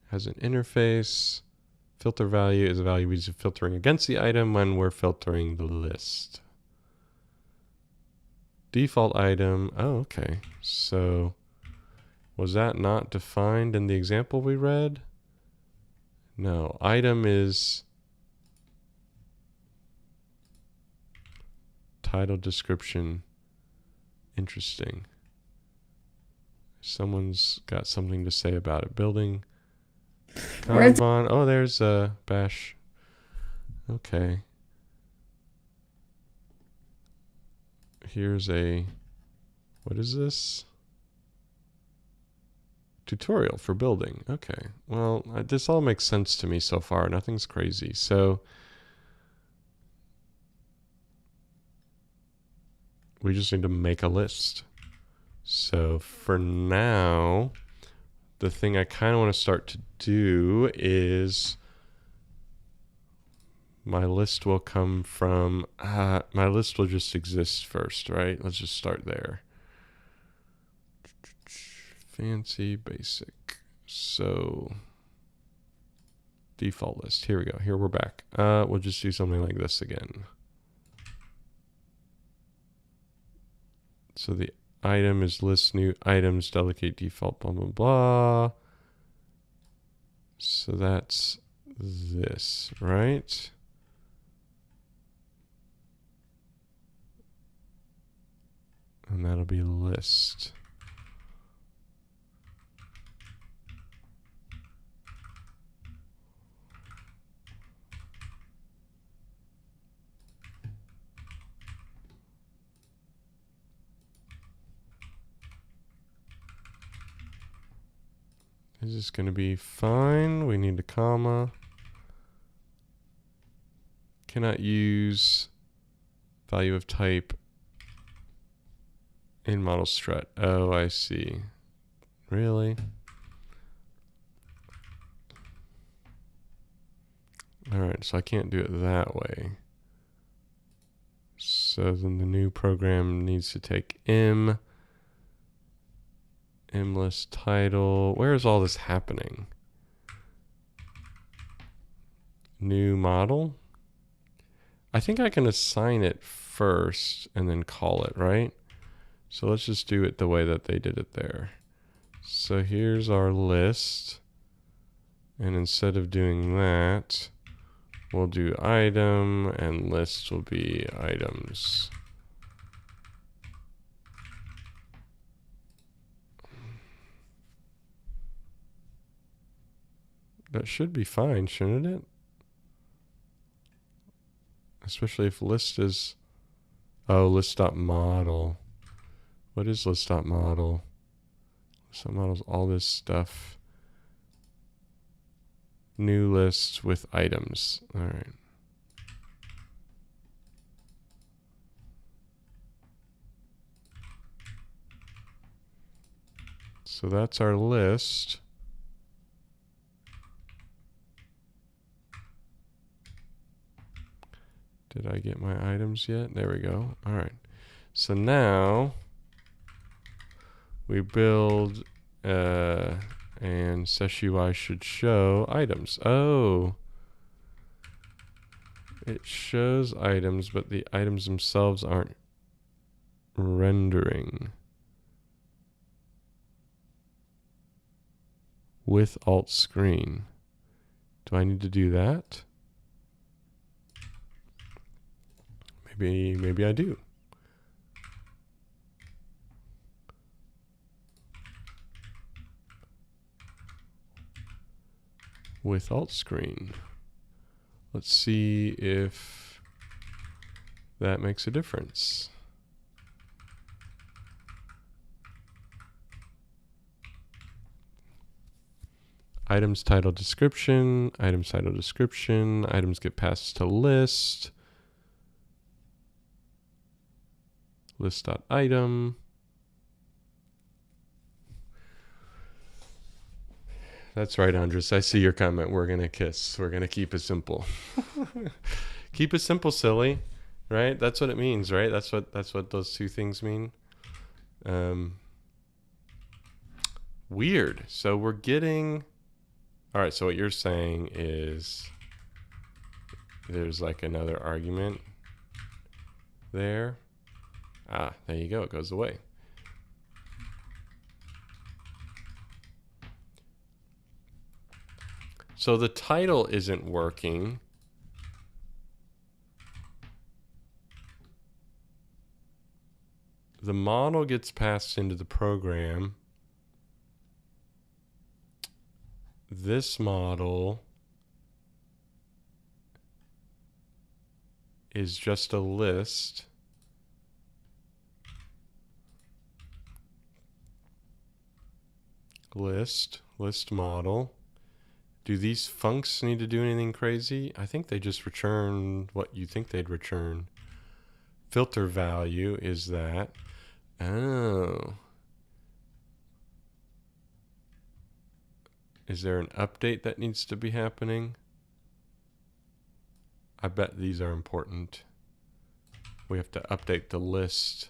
A: has an interface. Filter value is a value we use filtering against the item when we're filtering the list. Default item. Oh, okay. So was that not defined in the example we read? No. Item is title description. Interesting. Someone's got something to say about it. Building. Kanban. Oh, there's a bash. Okay. Here's a, what is this? Tutorial for building. Okay. Well, this all makes sense to me so far. Nothing's crazy. So we just need to make a list. So for now, the thing I kind of want to start to do is my list will come from, my list will just exist first, right? Let's just start there. Fancy basic. So default list. Here we go. Here we're back. We'll just do something like this again. So the item is list new items, delegate default, blah, blah, blah. So that's this, right? And that'll be list. Is this going to be fine? We need a comma. Cannot use value of type in model strut. Oh, I see. Really? All right, so I can't do it that way. So then the new program needs to take M list title. Where is all this happening? New model. I think I can assign it first and then call it, right? So let's just do it the way that they did it there. So here's our list. And instead of doing that, we'll do item, and list will be items. That should be fine, shouldn't it? Especially if list is, oh, list.model. What is list.model? List.model is all this stuff. New list with items. All right. So that's our list. Did I get my items yet? There we go. All right. So now we build, and Sesh UI should show items. Oh, it shows items, but the items themselves aren't rendering. With alt screen. Do I need to do that? Maybe I do. With alt screen. Let's see if that makes a difference. Items title description, items title description, items get passed to list. List.item. That's right, Andres. I see your comment. We're going to kiss. We're going to keep it simple. Keep it simple, silly. Right? That's what it means, right? That's what those two things mean. Weird. So we're getting... All right, so what you're saying is there's like another argument there. Ah, there you go. It goes away. So the title isn't working. The model gets passed into the program. This model is just a list. List model. Do these funcs need to do anything crazy? I think they just return what you think they'd return. Filter value is that. Oh. Is there an update that needs to be happening? I bet these are important. We have to update the list,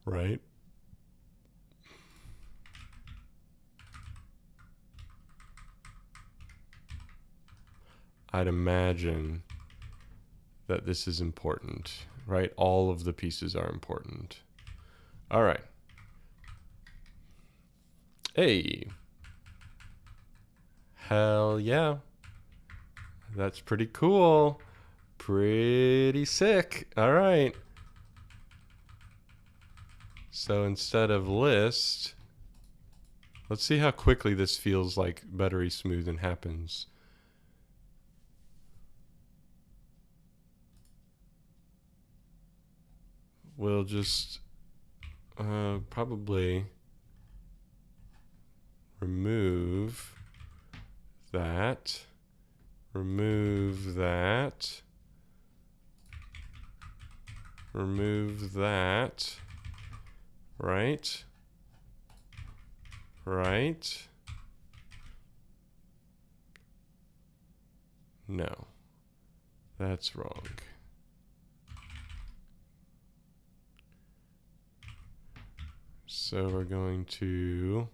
A: right? I'd imagine that this is important, right? All of the pieces are important. All right. Hey. Hell yeah. That's pretty cool. Pretty sick. All right. So instead of list, let's see how quickly this feels like buttery smooth and happens. We'll just probably remove that, remove that, remove that, right, right, no, that's wrong. So we're going to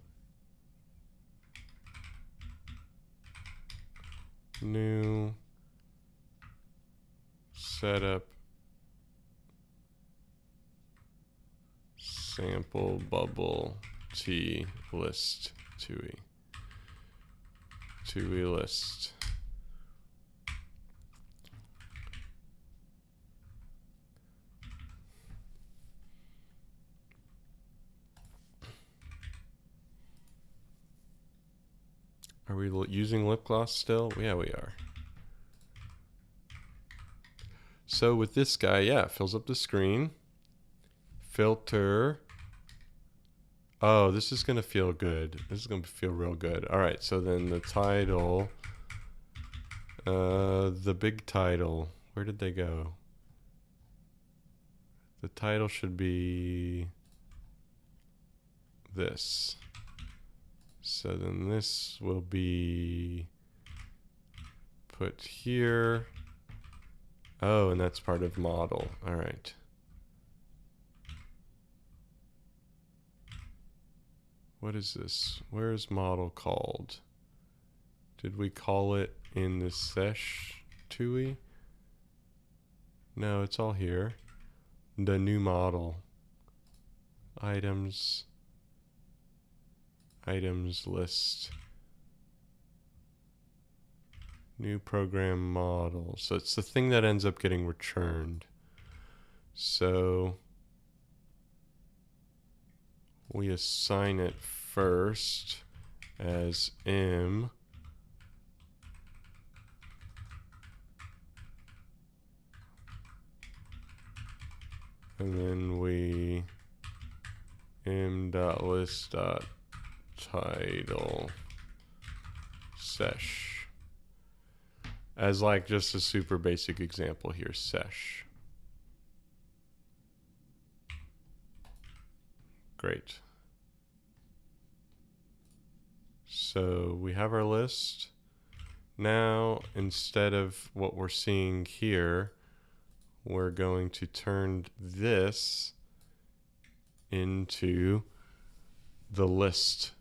A: new setup sample bubble t list TUI list. Are we using lip gloss still? Yeah, we are. So with this guy, yeah, it fills up the screen. Filter. Oh, this is going to feel good. This is going to feel real good. All right, so then the title, the big title, where did they go? The title should be this. So then this will be put here. Oh, and that's part of model. All right. What is this? Where is model called? Did we call it in the Sesh TUI? No, it's all here. The new model. Items list. New program model. So it's the thing that ends up getting returned. So we assign it first as m. And then we m.list.title Sesh. As like just a super basic example here, Sesh. Great. So we have our list. Now, instead of what we're seeing here, we're going to turn this into the list.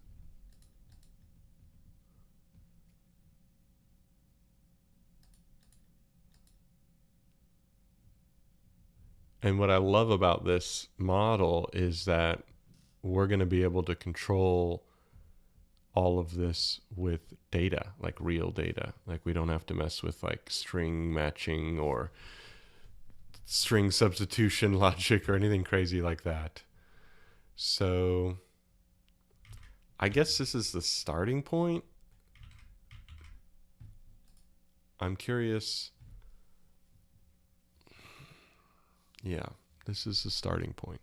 A: And what I love about this model is that we're going to be able to control all of this with data, like real data. Like we don't have to mess with like string matching or string substitution logic or anything crazy like that. So I guess this is the starting point. I'm curious. Yeah, this is the starting point.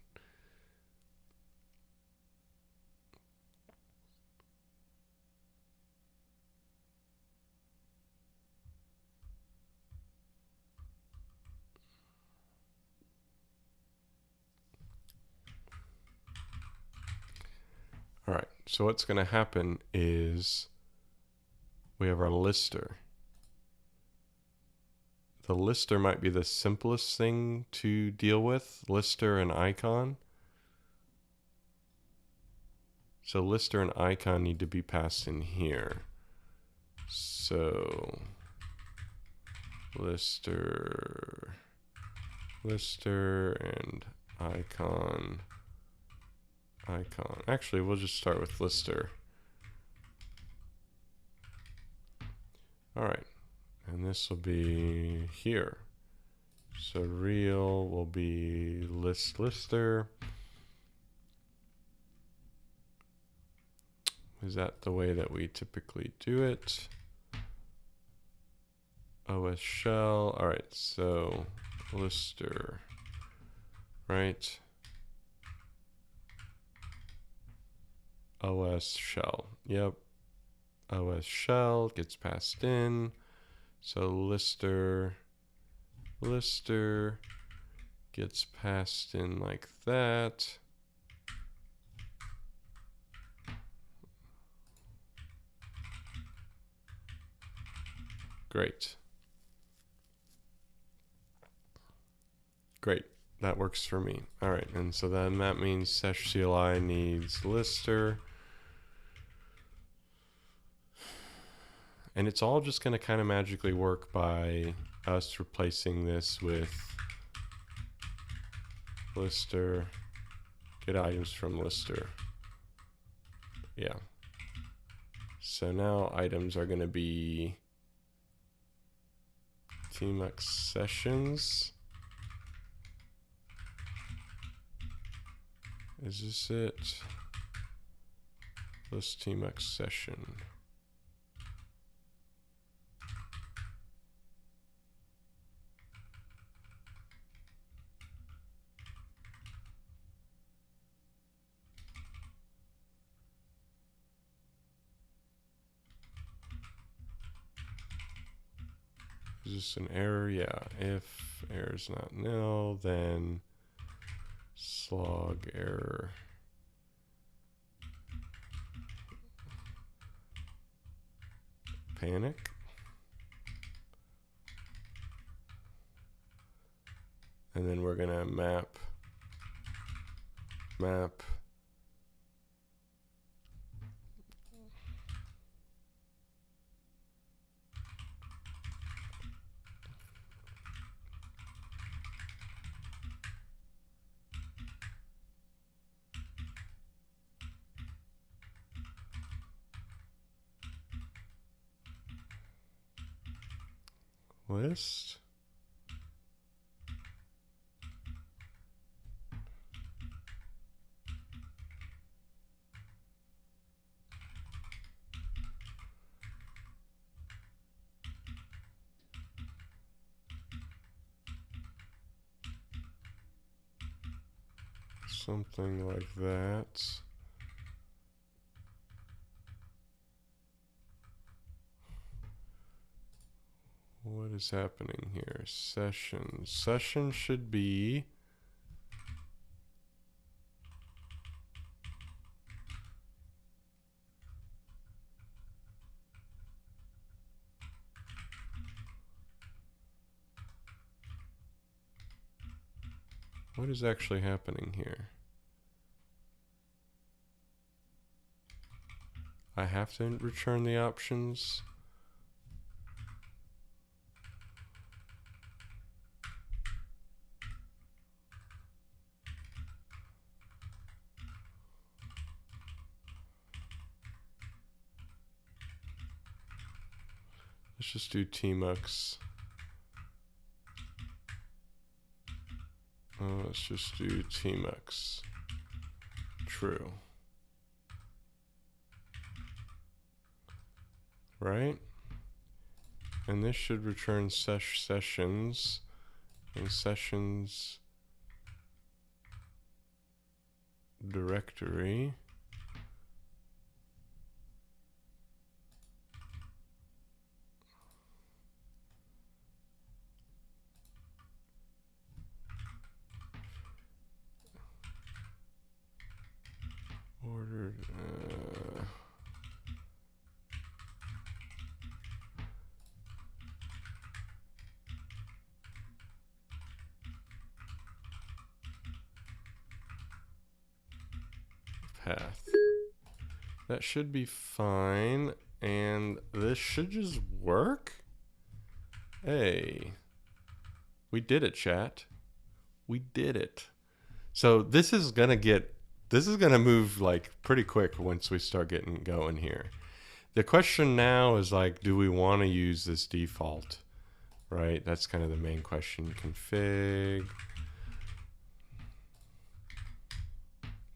A: All right, so what's going to happen is we have our lister. The lister might be the simplest thing to deal with, lister and icon. So lister and icon need to be passed in here. So lister and icon. Actually, we'll just start with lister. All right, and this will be here. So real will be lister. Is that the way that we typically do it? OS shell. All right, so lister, right? OS shell. Yep. OS shell gets passed in. So lister gets passed in like that. Great. Great. that works for me. All right, and so then that means Sesh CLI needs lister. And it's all just going to kind of magically work by us replacing this with lister, get items from lister. Yeah. So now items are going to be tmux sessions. Is this it? List tmux session. Is this an error? Yeah. If error is not nil, then slog error. Panic. And then we're gonna map list. Something like that. What is happening here? Session. Session should be what is actually happening here? I have to return the options. Let's just do tmux. Let's just do tmux. True. Right? And this should return sessions and sessions directory. Ordered. Path. That should be fine, and this should just work. Hey, we did it, chat. We did it. So this is gonna move like pretty quick once we start getting going here. The question now is like, do we want to use this default? Right? That's kind of the main question. Config.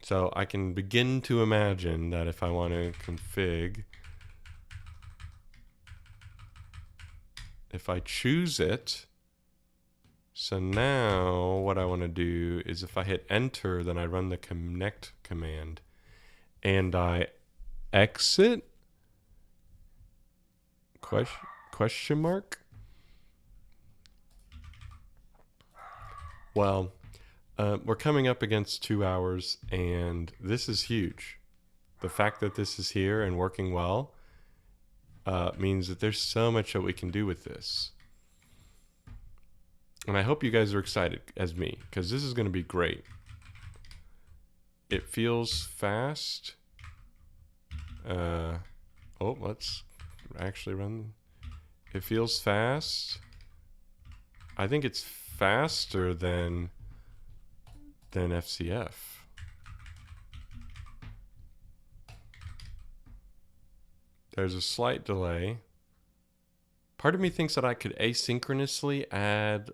A: So I can begin to imagine that if I want to config, if I choose it, so now what I want to do is if I hit enter, then I run the connect command and I exit question mark. Well, we're coming up against 2 hours, and this is huge. The fact that this is here and working well means that there's so much that we can do with this. And I hope you guys are excited as me, because this is going to be great. It feels fast. Let's actually run. It feels fast. I think it's faster than FCF. There's a slight delay. Part of me thinks that I could asynchronously add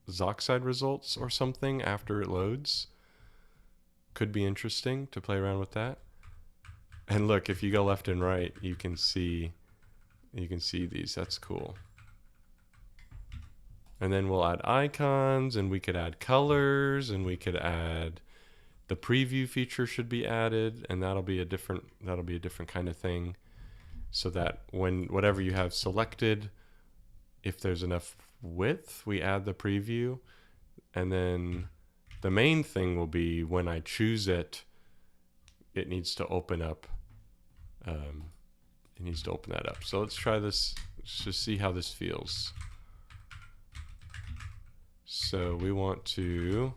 A: Zoxide results or something after it loads. Could be interesting to play around with that. And look, if you go left and right, you can see these. That's cool. And then we'll add icons, and we could add colors, and we could add the preview feature should be added, and that'll be a different kind of thing. So that when whatever you have selected, if there's enough width, we add the preview. And then the main thing will be when I choose it, it needs to open up. It needs to open that up. So let's try this. Let's just see how this feels. So we want to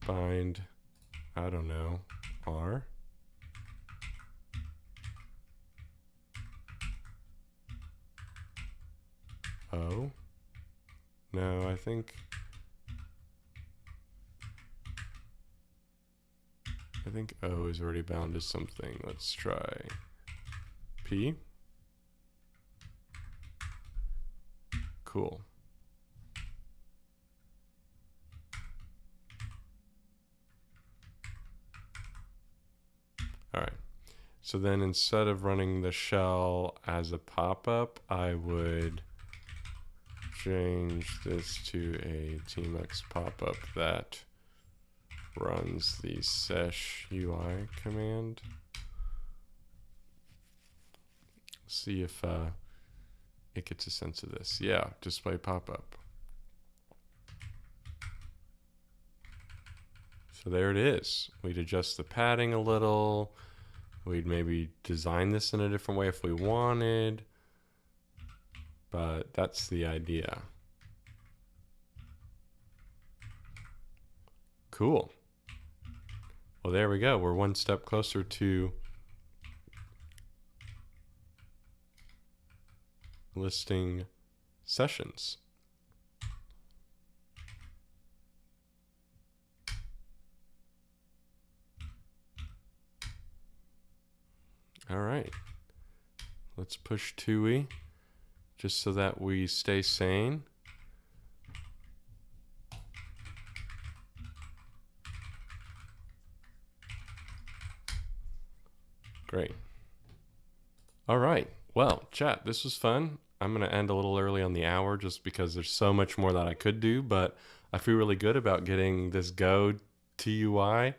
A: bind, I don't know, R. O. No, I think O is already bound to something. Let's try P. Cool. All right. So then instead of running the shell as a pop-up, I would change this to a tmux pop-up that runs the Sesh UI command. See if it gets a sense of this. Yeah, display pop-up. So there it is. We'd adjust the padding a little. We'd maybe design this in a different way if we wanted. But that's the idea. Cool. Well, there we go. We're one step closer to listing sessions. All right. Let's push TUI just so that we stay sane. Great. All right. Well, chat, this was fun. I'm going to end a little early on the hour just because there's so much more that I could do, but I feel really good about getting this Go TUI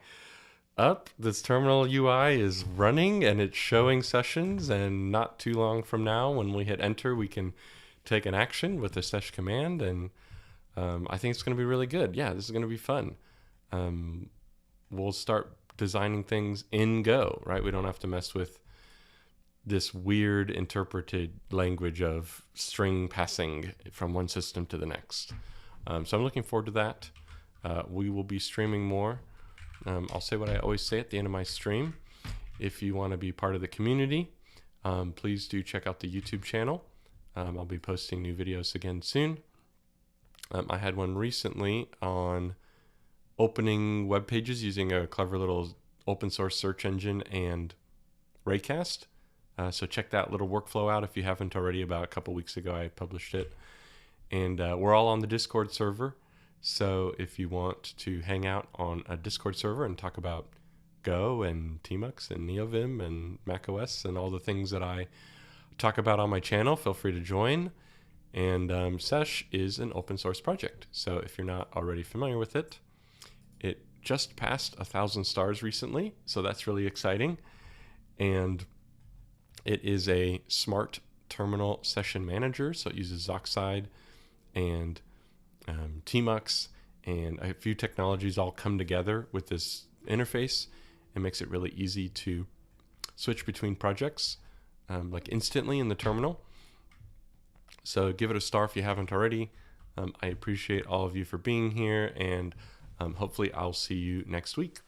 A: up. This terminal UI is running and it's showing sessions, and not too long from now when we hit enter, we can take an action with the Sesh command, and I think it's going to be really good. Yeah, this is going to be fun. We'll start designing things in Go, right? We don't have to mess with this weird interpreted language of string passing from one system to the next. So I'm looking forward to that. We will be streaming more. I'll say what I always say at the end of my stream. If you want to be part of the community, please do check out the YouTube channel. I'll be posting new videos again soon. I had one recently on opening web pages using a clever little open source search engine and Raycast. So check that little workflow out if you haven't already. About a couple weeks ago, I published it. And we're all on the Discord server. So if you want to hang out on a Discord server and talk about Go and tmux and NeoVim and macOS and all the things that I talk about on my channel, feel free to join. And Sesh is an open source project. So if you're not already familiar with it, it just passed 1,000 stars recently. So that's really exciting. And it is a smart terminal session manager. So it uses Zoxide and tmux and a few technologies all come together with this interface. It makes it really easy to switch between projects like instantly in the terminal. So give it a star if you haven't already. I appreciate all of you for being here, and hopefully I'll see you next week.